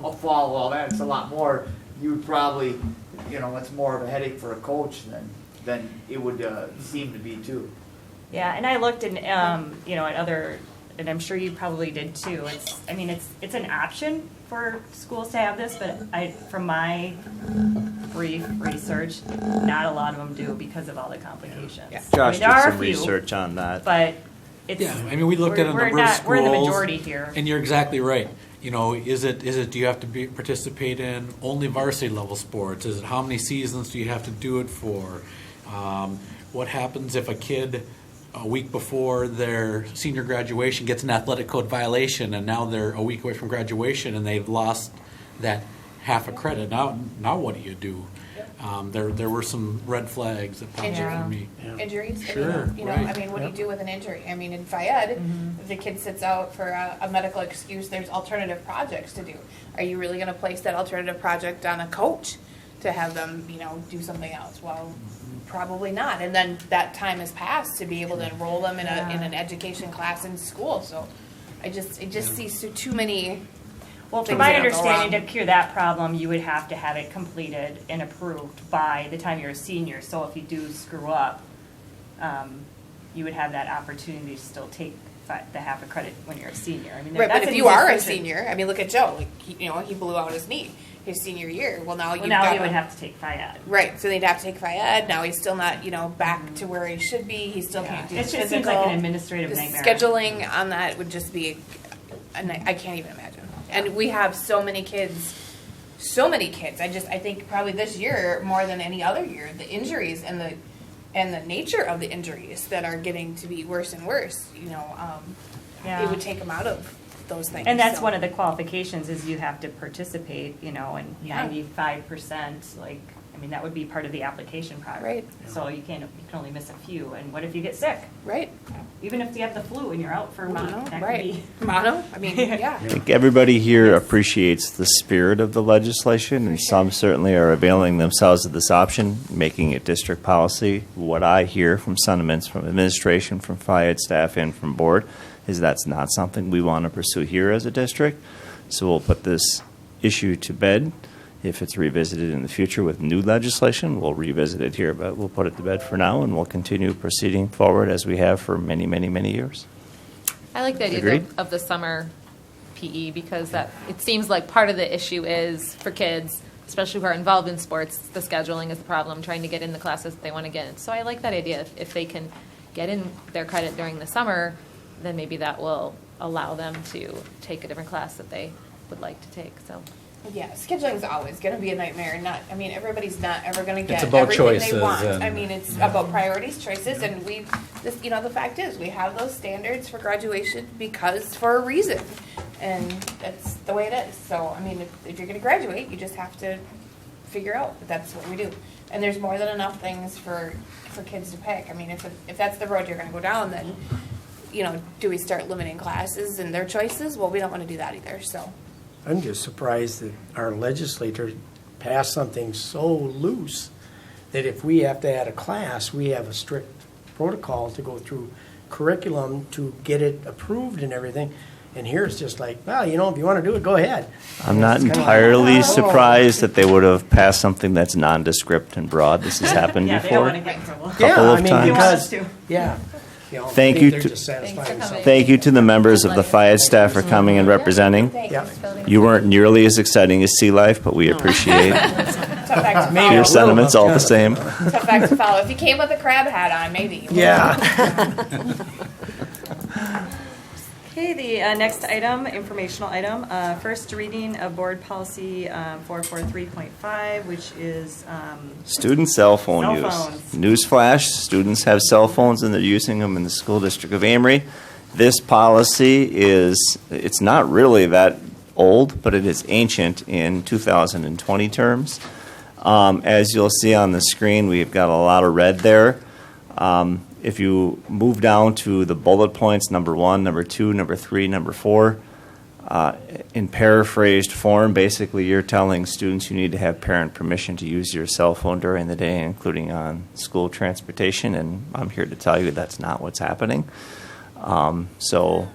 I'll follow all that. It's a lot more. You would probably, you know, it's more of a headache for a coach than it would seem to be too. Yeah, and I looked in, you know, at other, and I'm sure you probably did too. It's an option for schools to have this, but from my brief research, not a lot of them do because of all the complications. Josh I mean, did there are some a few, research on that. But it's, Yeah, I mean, we looked at a number of schools. We're the majority here. And you're exactly right. You know, is it do you have to participate in only varsity level sports? Is it how many seasons do you have to do it for? What happens if a kid a week before their senior graduation gets an athletic code violation, and now they're a week away from graduation and they've lost that half a credit? Now what do you do? There were some red flags that popped up for me. Injuries. Sure, you know, right. I mean, what do you do with an injury? I mean, in FIAD, if the kid sits out for a medical excuse, there's alternative projects to do. Are you really going to place that alternative project on a coach to have them, you know, do something else? Well, probably not. And then that time has passed to be able to enroll them in an education class in school. So I just see too many. Well, from my understanding, to cure that problem, you would have to have it completed and approved by the time you're a senior. So if you do screw up, you would have that opportunity to still take the half a credit when you're a senior. I mean, right, but if you are a senior, I mean, look at Joe. Like, he blew out his knee his senior year. Well, now he would have to take FIAD. Right, so they'd have to take FIAD. Now he's still not, back to where he should be. He still can't do it. Physical. Just seems like an administrative nightmare. Scheduling on that would just be, I can't even imagine. And we have so many kids. I think probably this year more than any other year, the injuries and and the nature of the injuries that are getting to be worse and worse, Yeah. it would take them out of those things. And that's so. one of the qualifications is you have to participate, and Yeah. 95%, that would be part of the application process. Right. So you can only miss a few, and what if you get sick? Right. Even if you have the flu and you're out for a month, that could Right. be. Mono, yeah. I think everybody here appreciates the spirit of the legislation, and some certainly are availing themselves of this option, making it district policy. What I hear from sentiments from administration, from FIAD staff, and from board is that's not something we want to pursue here as a district. So we'll put this issue to bed. If it's revisited in the future with new legislation, we'll revisit it here, but we'll put it to bed for now, and we'll continue proceeding forward as we have for many, many, many years. I like the idea Agreed? of the summer PE because that it seems like part of the issue is for kids, especially who are involved in sports, the scheduling is the problem, trying to get in the classes that they want to get in. So I like that idea. If they can get in their credit during the summer, then maybe that will allow them to take a different class that they would like to take. So. Yeah, scheduling is always going to be a nightmare. Everybody's not ever going to get It's about everything choices they want. and- It's about priorities, choices, and the fact is, we have those standards for graduation for a reason, and that's the way it is. So, if you're going to graduate, you just have to figure out that that's what we do. And there's more than enough things for kids to pick. If that's the road you're going to go down, then, do we start limiting classes and their choices? Well, we don't want to do that either, so. I'm just surprised that our legislature passed something so loose that if we have to add a class, we have a strict protocol to go through curriculum to get it approved and everything. And here it's just like, well, if you want to do it, go ahead. I'm not It's kinda like, entirely oh. surprised that they would have passed something that's nondescript and broad. This has happened Yeah, they before. don't want to get in trouble. Couple of times. Because, to. yeah. Thank I think you they're to- just satisfying themselves. Thank you to the members of the FIAD staff for coming and representing. Yeah. You weren't nearly as exciting as Sea Life, but we appreciate Tough act to Maybe follow. your sentiments all the same. Tough act to follow. If you came with a crab hat on, maybe. Yeah. Okay, the next item, informational item, first reading of Board Policy 443.5, which is Student cell phone Cell use. phones. Newsflash, students have cell phones and they're using them in the school district of Amery. This policy it's not really that old, but it is ancient in 2020 terms. As you'll see on the screen, we've got a lot of red there. If you move down to the bullet points, number 1, number 2, number 3, number 4, in paraphrased form, basically you're telling students you need to have parent permission to use your cell phone during the day, including on school transportation, and I'm here to tell you that's not what's happening. So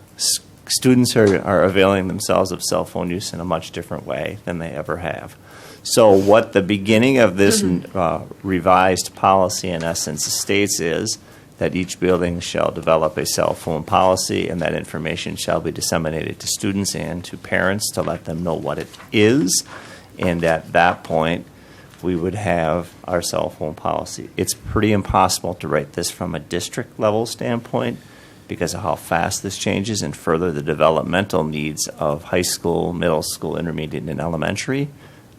students are availing themselves of cell phone use in a much different way than they ever have. So what the beginning of this revised policy in essence states is that each building shall develop a cell phone policy, and that information shall be disseminated to students and to parents to let them know what it is. And at that point, we would have our cell phone policy. It's pretty impossible to write this from a district level standpoint because of how fast this changes and further the developmental needs of high school, middle school, intermediate, and elementary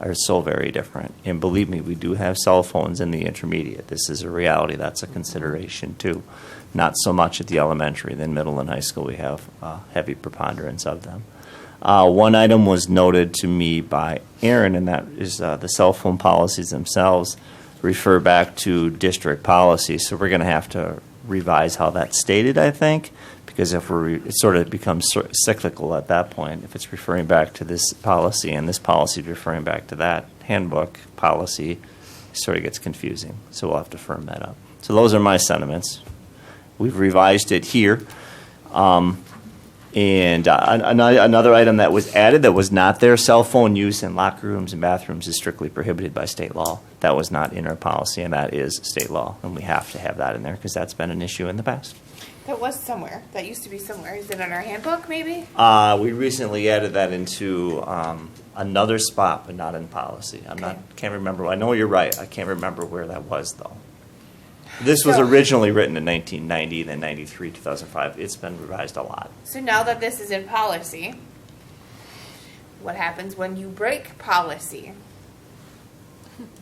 are so very different. And believe me, we do have cell phones in the intermediate. This is a reality. That's a consideration too. Not so much at the elementary. Then middle and high school, we have a heavy preponderance of them. One item was noted to me by Aaron, and that is the cell phone policies themselves refer back to district policy. So we're going to have to revise how that's stated, I think, because if it sort of becomes cyclical at that point. If it's referring back to this policy and this policy is referring back to that handbook policy, it sort of gets confusing. So we'll have to firm that up. So those are my sentiments. We've revised it here. And another item that was added that was not there, cell phone use in locker rooms and bathrooms is strictly prohibited by state law. That was not in our policy, and that is state law. And we have to have that in there because that's been an issue in the past. That was somewhere. That used to be somewhere. Is it in our handbook, maybe? We recently added that into another spot, but not in policy. Can't remember. I know you're right. I can't remember where that was, though. This was originally written in 1990, then 93, 2005. It's been revised a lot. So now that this is in policy, what happens when you break policy?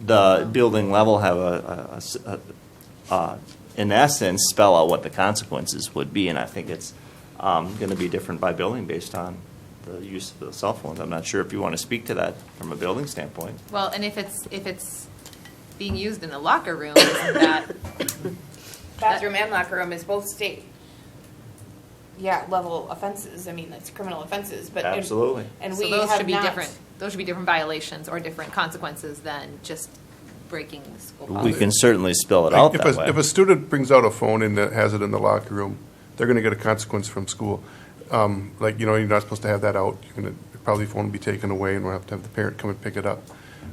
The building level have in essence, spell out what the consequences would be, and I think it's going to be different by building based on the use of the cell phones. I'm not sure if you want to speak to that from a building standpoint. Well, and if it's being used in the locker room, isn't that Bathroom and locker room is both state, level offenses. I mean, that's criminal offenses, but. Absolutely. And so we those have should be not. different. Those should be different violations or different consequences than just breaking school We policy. can certainly spell it out that way. If a student brings out a phone and has it in the locker room, they're going to get a consequence from school. Like, you're not supposed to have that out. You're going to probably phone will be taken away, and we'll have to have the parent come and pick it up.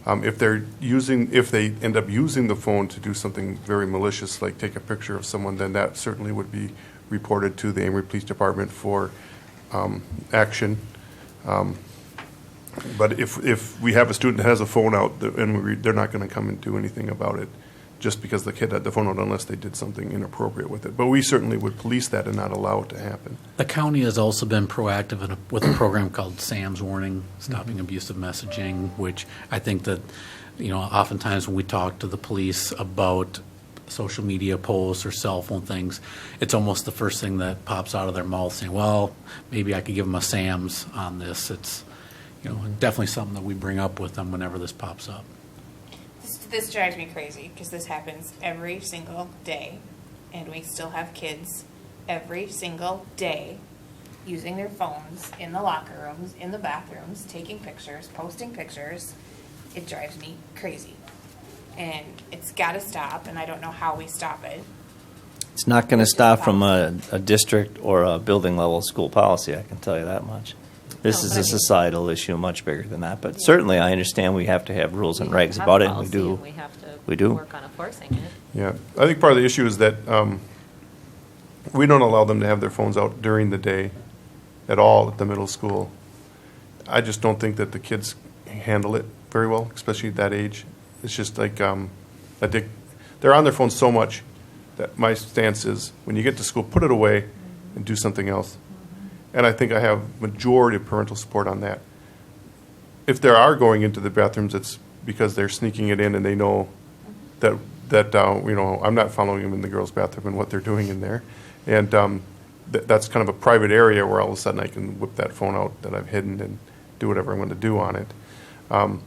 If they end up using the phone to do something very malicious, like take a picture of someone, then that certainly would be reported to the Amery Police Department for action. But if we have a student that has a phone out and they're not going to come and do anything about it just because the kid had the phone out unless they did something inappropriate with it. But we certainly would police that and not allow it to happen. The county has also been proactive with a program called Sam's Warning, Stopping Abusive Messaging, which I think that, oftentimes when we talk to the police about social media posts or cell phone things, it's almost the first thing that pops out of their mouth saying, well, maybe I could give them a Sam's on this. It's, definitely something that we bring up with them whenever this pops up. This drives me crazy because this happens every single day, and we still have kids every single day using their phones in the locker rooms, in the bathrooms, taking pictures, posting pictures. It drives me crazy, and it's got to stop, and I don't know how we stop it. It's not going to stop from a district or a building level school policy, I can tell you that much. This is a societal issue much bigger than that, but certainly I understand we have to have rules and regs about it, and we do. We have to We do. work on enforcing it. Yeah, I think part of the issue is that we don't allow them to have their phones out during the day at all at the middle school. I just don't think that the kids handle it very well, especially at that age. It's just like they're on their phones so much that my stance is when you get to school, put it away and do something else. And I think I have majority of parental support on that. If they are going into the bathrooms, it's because they're sneaking it in and they know that I'm not following them in the girls' bathroom and what they're doing in there. And that's kind of a private area where all of a sudden I can whip that phone out that I've hidden and do whatever I'm going to do on it. And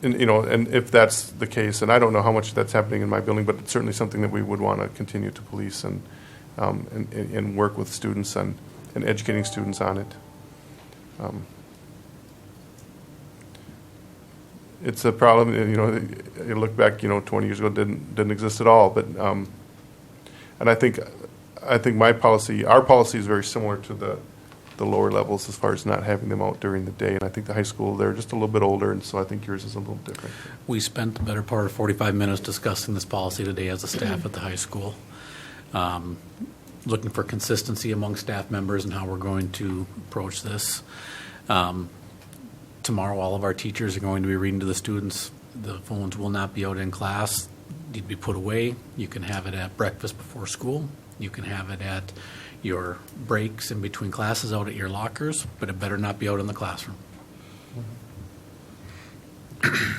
if that's the case, and I don't know how much that's happening in my building, but it's certainly something that we would want to continue to police and work with students and educating students on it. It's a problem, you look back, 20 years ago, didn't exist at all. But and I think our policy is very similar to the lower levels as far as not having them out during the day. And I think the high school, they're just a little bit older, and so I think yours is a little different. We spent the better part of 45 minutes discussing this policy today as a staff at the high school. Looking for consistency among staff members and how we're going to approach this. Tomorrow, all of our teachers are going to be reading to the students. The phones will not be out in class. Need to be put away. You can have it at breakfast before school. You can have it at your breaks in between classes out at your lockers, but it better not be out in the classroom.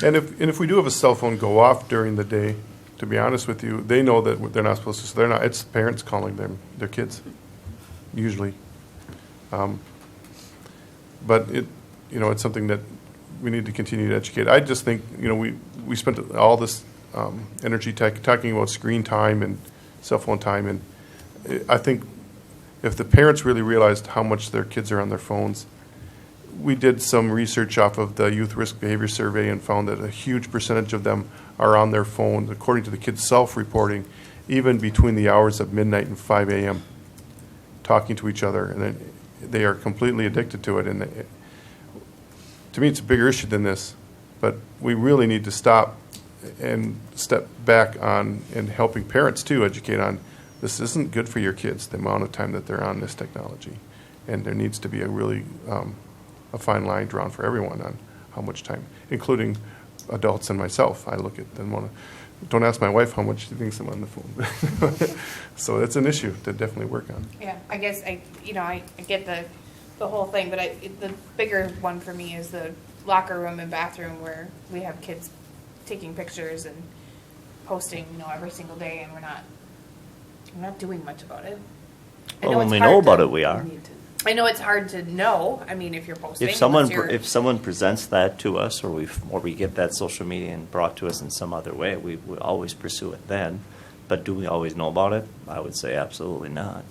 And if we do have a cell phone go off during the day, to be honest with you, they know that they're not supposed to. So they're not. It's parents calling their kids, usually. But it's something that we need to continue to educate. I just think we spent all this energy talking about screen time and cell phone time, and I think if the parents really realized how much their kids are on their phones. We did some research off of the Youth Risk Behavior Survey and found that a huge percentage of them are on their phone, according to the kids' self-reporting, even between the hours of midnight and 5 a.m., talking to each other. And they are completely addicted to it. And to me, it's a bigger issue than this. But we really need to stop and step back on and helping parents, too, educate on this isn't good for your kids, the amount of time that they're on this technology. And there needs to be a really a fine line drawn for everyone on how much time, including adults and myself. I look at and don't ask my wife how much she thinks I'm on the phone. So it's an issue to definitely work on. Yeah, I guess I get the whole thing, but the bigger one for me is the locker room and bathroom where we have kids taking pictures, and posting, every single day, and we're not doing much about it. I Well, know when it's we hard know to- about it, we are. I know it's hard to know. I mean, if you're posting, If someone, unless you're- if someone presents that to us, or we get that social media and brought to us in some other way, we always pursue it then. But do we always know about it? I would say absolutely not.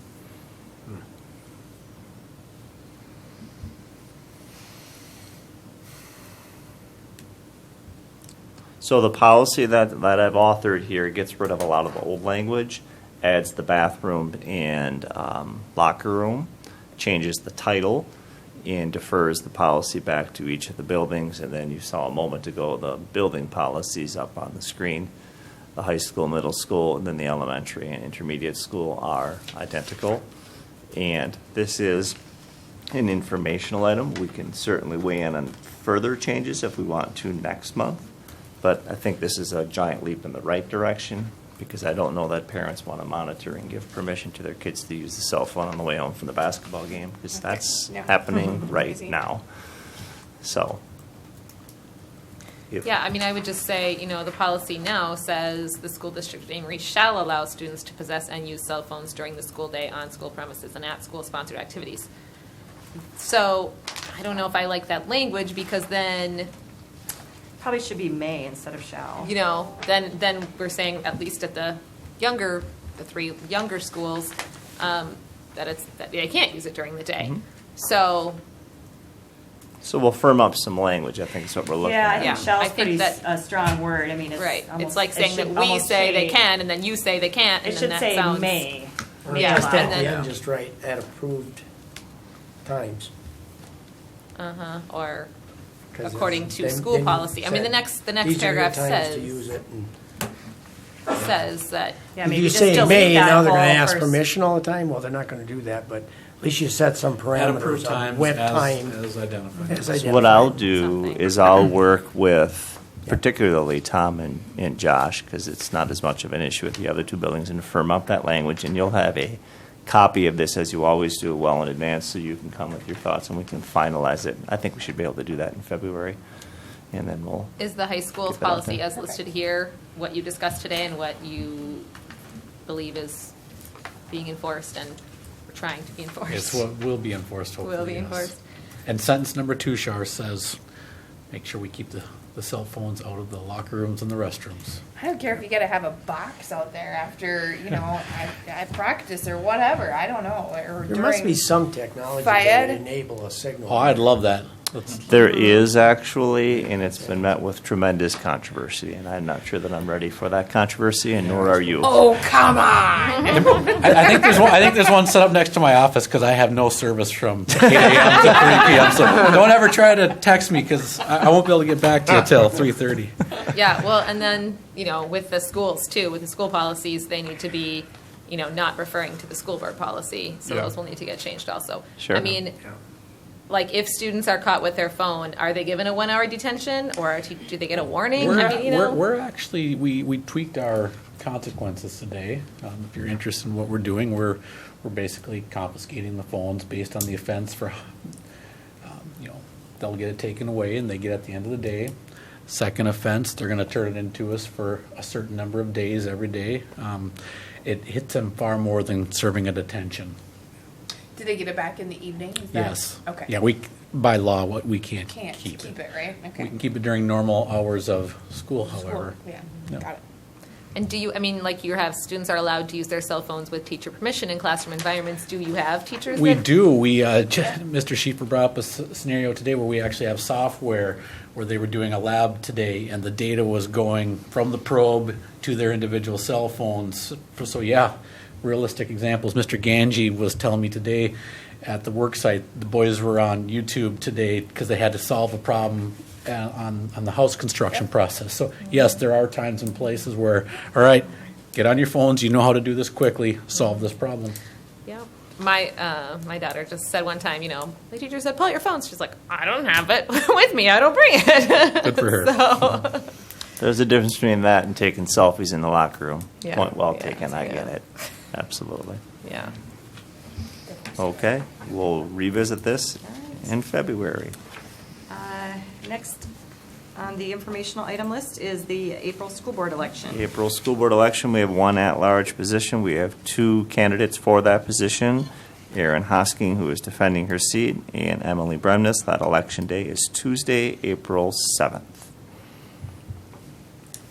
So the policy that I've authored here gets rid of a lot of the old language, adds the bathroom and locker room, changes the title, and defers the policy back to each of the buildings. And then you saw a moment ago the building policies up on the screen. The high school, middle school, and then the elementary and intermediate school are identical. And this is an informational item. We can certainly weigh in on further changes if we want to next month. But I think this is a giant leap in the right direction, because I don't know that parents want to monitor and give permission to their kids to use the cell phone on the way home from the basketball game, because that's happening right now. So. Yeah, I mean, I would just say, the policy now says the school district of Amery shall allow students to possess and use cell phones during the school day on school premises and at school-sponsored activities. So I don't know if I like that language, because then, Probably should be may instead of shall. then we're saying, at least at the 3 younger schools, that they can't use it during the day. Mhm. So we'll firm up some language, I think is what we're looking Yeah, I at. think I shell's think pretty that- a strong word. I mean, it's right, almost, it's like it saying that should we almost say they say- can, and then you say they can't, and It then should that say sounds. may. Or Yeah, just and at the then- end, just write at approved times. Or 'Cause according to then- school then you policy. I mean, the said, next "These are your paragraph times to use says it," and that. Yeah, if maybe you just say delete may, that now they're going to whole ask first- permission all the time. Well, they're not going to do that, but at least you set some At parameters approved on times when as time. as identified. As So what I'll identified. do is I'll work with particularly Tom and Josh, because it's not as much of an issue with the other two buildings, and firm up that language, and you'll have a copy of this, as you always do, well in advance, so you can come with your thoughts and we can finalize it. I think we should be able to do that in February, and then we'll. Is the high school's Get that out policy there. as listed here what you discussed today and what you believe is being enforced and trying to be enforced? It's what will be enforced, hopefully. Will be yes. enforced. And sentence number 2, Shar, says, make sure we keep the cell phones out of the locker rooms and the restrooms. I don't care if you got to have a box out there after, I practice or whatever. I don't know. Or There must during be some technology that FIAD. would enable a signal. Oh, I'd love that. There is actually, and it's been met with tremendous controversy, and I'm not sure that I'm ready for that controversy, and nor are you. Oh, come on! I think there's one set up next to my office, because I have no service from 8 a.m. to 3 p.m. So don't ever try to text me, because I won't be able to get back to you till 3:30. Yeah, well, and then, with the schools too, with the school policies, they need to be, not referring to the school board policy. So Yeah. those will need to get changed also. Sure. I mean, like if students are caught with their phone, are they given a 1-hour detention or do they get a warning? We're actually, we tweaked our consequences today. If you're interested in what we're doing, we're basically confiscating the phones based on the offense for, they'll get it taken away and they get at the end of the day. Second offense, they're going to turn it into us for a certain number of days every day. It hits them far more than serving a detention. Do they get it back in the evening? Is that- Yes. Okay. Yeah, by law, we can't keep it, right? Okay. We can keep it during normal hours of school, however. Yeah, No. got it. And do you, like you have, students are allowed to use their cell phones with teacher permission in classroom environments. Do you have teachers We that? do. Mr. Schieffer brought up a scenario today where we actually have software where they were doing a lab today, and the data was going from the probe to their individual cell phones. So yeah, realistic examples. Mr. Ganji was telling me today at the work site, the boys were on YouTube today because they had to solve a problem on the house construction process. So yes, there are times and places where, all right, get on your phones, you know how to do this quickly, solve this problem. Yeah. My daughter just said one time, the teacher said, pull out your phones. She's like, I don't have it with me. I don't bring it. Good for her. So, There's a difference between that and taking selfies in the locker room. Yeah. Point well Yeah. taken, I get Yeah. it. Absolutely. yeah. Okay, we'll revisit this in February. Next on the informational item list is the April school board election. April school board election, we have one at-large position. We have 2 candidates for that position. Erin Hosking, who is defending her seat, and Emily Bremnes. That election day is Tuesday, April 7th.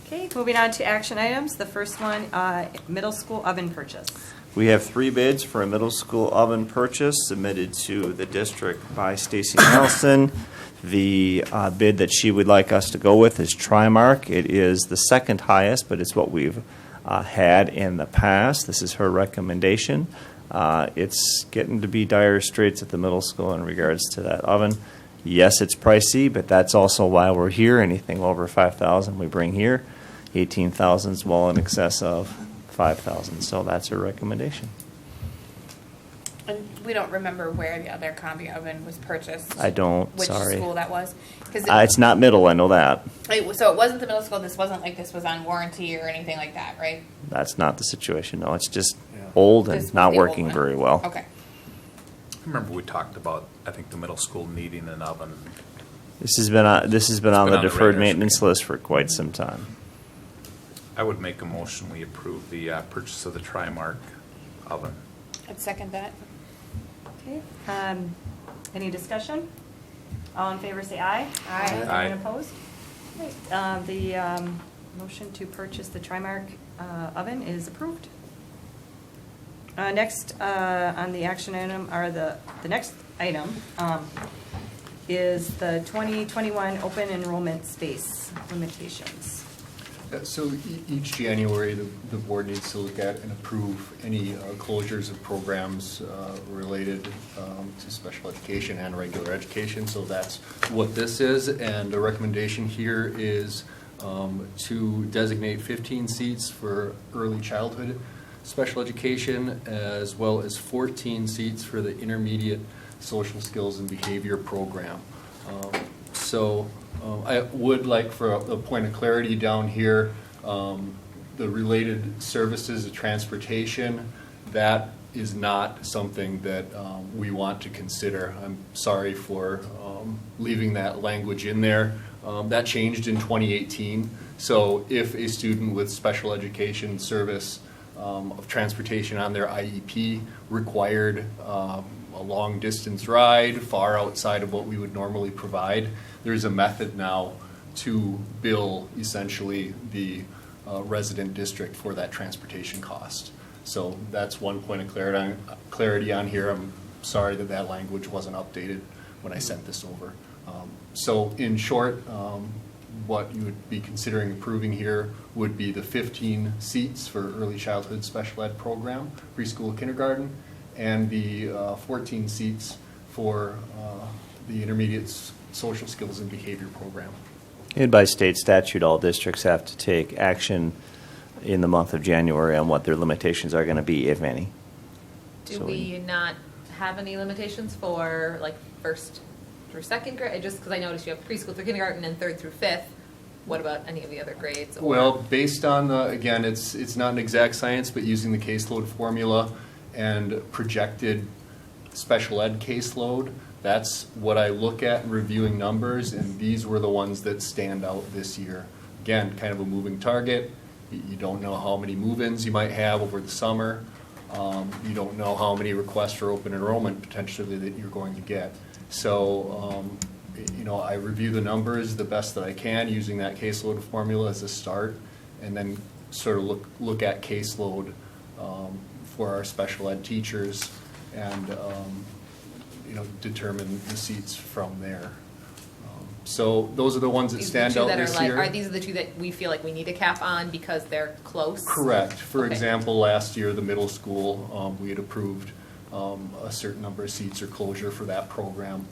Okay, moving on to action items. The first one, middle school oven purchase. We have 3 bids for a middle school oven purchase submitted to the district by Stacy Nelson. The bid that she would like us to go with is Trimark. It is the second highest, but it's what we've had in the past. This is her recommendation. It's getting to be dire straits at the middle school in regards to that oven. Yes, it's pricey, but that's also why we're here. Anything over $5,000 we bring here. $18,000 is well in excess of $5,000, so that's her recommendation. And we don't remember where the other combi oven was purchased. I don't, Which sorry. school that was? 'Cause It's not middle, I know that. so it wasn't the middle school. This wasn't like this was on warranty or anything like that, right? That's not the situation, no. It's just old and This was not the old working one. very well. Okay. I remember we talked about, I think, the middle school needing an oven. This has been on the on the deferred radar maintenance list for quite some time. I would make a motion, we approve the purchase of the Trimark oven. I'd second that. Okay, any discussion? All in favor, say aye. Aye. Anyone Aye. opposed? Right, the motion to purchase the Trimark oven is approved. Next on the action item, or the next item is the 2021 open enrollment space limitations. So each January, the board needs to look at and approve any closures of programs related to special education and regular education. So that's what this is. And the recommendation here is to designate 15 seats for early childhood special education, as well as 14 seats for the intermediate social skills and behavior program. I would like, for a point of clarity down here, the related services of transportation, that is not something that we want to consider. I'm sorry for leaving that language in there. That changed in 2018. So if a student with special education service of transportation on their IEP required a long distance ride far outside of what we would normally provide, there's a method now to bill essentially the resident district for that transportation cost. So that's one point of clarity on here. I'm sorry that that language wasn't updated when I sent this over. So in short, what you would be considering approving here would be the 15 seats for early childhood special ed program, preschool, kindergarten, and the 14 seats for the intermediate social skills and behavior program. And by state statute, all districts have to take action in the month of January on what their limitations are going to be, if any. Do So we not have any limitations for like first through second grade? Just because I noticed you have preschool through kindergarten and third through fifth. What about any of the other grades? Or? Well, based on the, again, it's not an exact science, but using the caseload formula and projected special ed caseload, that's what I look at in reviewing numbers, and these were the ones that stand out this year. Again, kind of a moving target. You don't know how many move-ins you might have over the summer. You don't know how many requests for open enrollment potentially that you're going to get. So, I review the numbers the best that I can using that caseload formula as a start, and then sort of look at caseload for our special ed teachers and determine the seats from there. So those are the ones that These stand are the out two that this are like, year. Are these the two that we feel like we need a cap on because they're close? Correct. For Okay. example, last year, the middle school, we had approved a certain number of seats or closure for that program.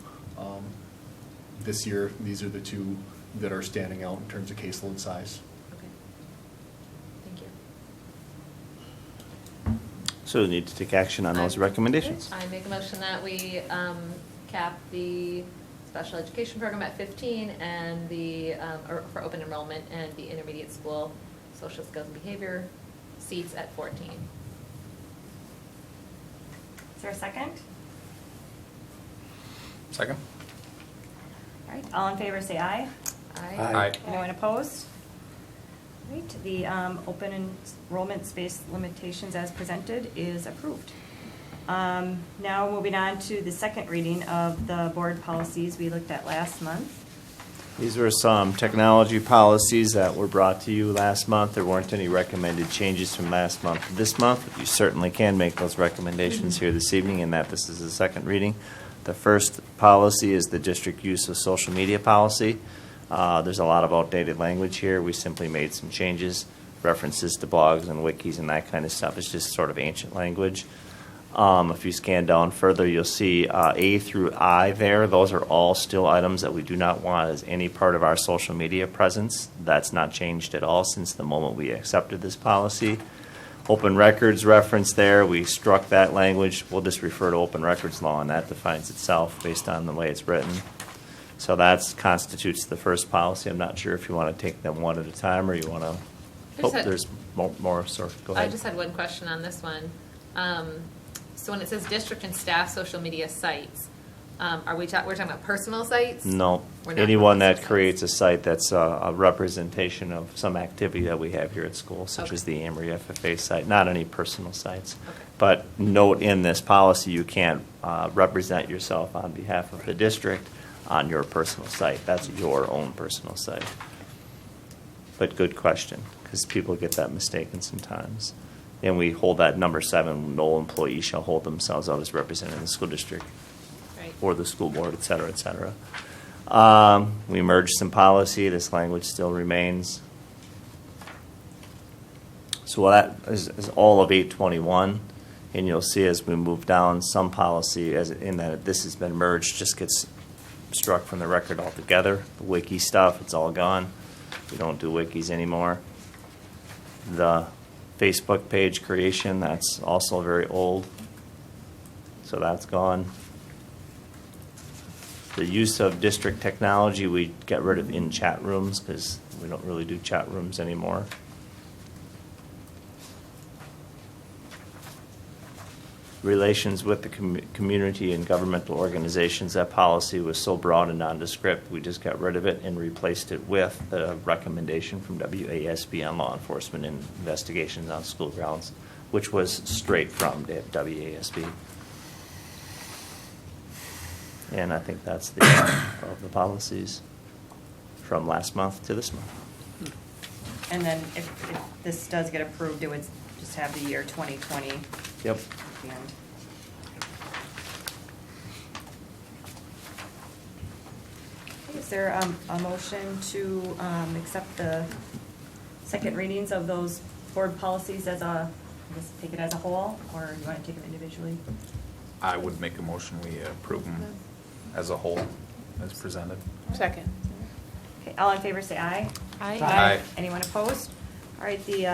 This year, these are the two that are standing out in terms of caseload size. Okay. Thank you. So we need to take action on those recommendations. I make a motion that we cap the special education program at 15 and the, for open enrollment, and the intermediate school social skills and behavior seats at 14. Is there a second? Second? All right, all in favor, say aye. Aye. Anyone opposed? Right, the open enrollment space limitations as presented is approved. Now moving on to the second reading of the board policies we looked at last month. These were some technology policies that were brought to you last month. There weren't any recommended changes from last month to this month, but you certainly can make those recommendations here this evening, in that this is the second reading. The first policy is the district use of social media policy. There's a lot of outdated language here. We simply made some changes, references to blogs and wikis and that kind of stuff. It's just sort of ancient language. If you scan down further, you'll see A through I there. Those are all still items that we do not want as any part of our social media presence. That's not changed at all since the moment we accepted this policy. Open records reference there, we struck that language. We'll just refer to open records law, and that defines itself based on the way it's written. So that constitutes the first policy. I'm not sure if you want to take them one at a time or you want to. There's more. Sorry, go ahead. I just had one question on this one. So when it says district and staff social media sites, we're talking about personal sites? No. We're not Anyone personal that creates a site that's a representation of some activity that we have here at school, such as the Amery FFA site, not any personal sites. Okay. But note in this policy, you can't represent yourself on behalf of the district on your personal site. That's your own personal site. But good question, because people get that mistaken sometimes. And we hold that number 7, no employee shall hold themselves out as representing the school district or the school board, et cetera, et cetera. We merged some policy. This language still remains. So that is all of 821. And you'll see as we move down, some policy, as in that this has been merged, just gets struck from the record altogether. The wiki stuff, it's all gone. We don't do wikis anymore. The Facebook page creation, that's also very old. So that's gone. The use of district technology, we get rid of in chat rooms because we don't really do chat rooms anymore. Relations with the community and governmental organizations, that policy was so broad and nondescript, we just got rid of it and replaced it with the recommendation from WASB on law enforcement and investigations on school grounds, which was straight from the WASB. And I think that's the end of the policies from last month to this month. And then if this does get approved, it would just have the year 2020. Yep. At the end. Okay, is there a motion to accept the second readings of those board policies as I guess take it as a whole, or do you want to take them individually? I would make a motion we approve them as a whole, as presented. Second. Okay, all in favor say aye. Aye. Aye. Anyone opposed? All right, the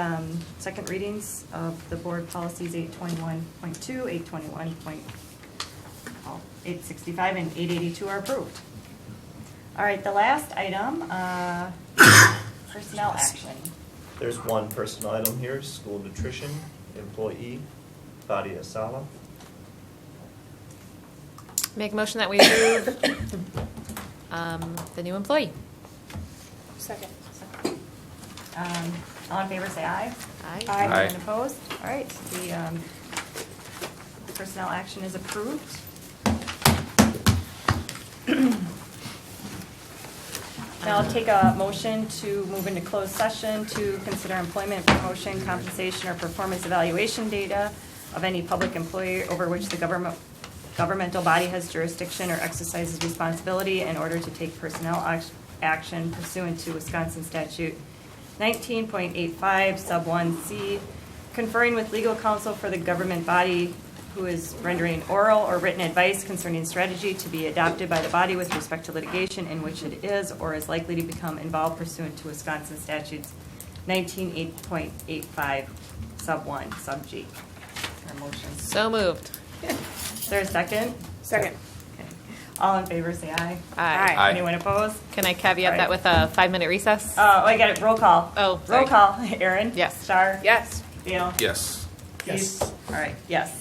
second readings of the board policies 821.2, 865, and 882 are approved. All right, the last item, personnel action. There's one personnel item here, school nutrition employee, Fadia Sala. Make a motion that we approve the new employee. Second. All in favor, say aye. Aye. Aye. Anyone opposed? All right, the personnel action is approved. Now I'll take a motion to move into closed session to consider employment, promotion, compensation, or performance evaluation data of any public employee over which the governmental body has jurisdiction or exercises responsibility in order to take personnel action pursuant to Wisconsin statute 19.85 sub 1C, conferring with legal counsel for the government body who is rendering oral or written advice concerning strategy to be adopted by the body with respect to litigation in which it is or is likely to become involved pursuant to Wisconsin statutes 19.85 sub 1 sub G. Our motion. So moved. Is there a second? Second. Okay. All in favor, say aye. Aye. Aye. Anyone opposed? Can I caveat All that right. with a 5-minute recess? Oh, I got it. Roll call. Oh, sorry. Roll call. Aaron? Yes. Star? Yes. Dale? Yes. Keith? All right, yes.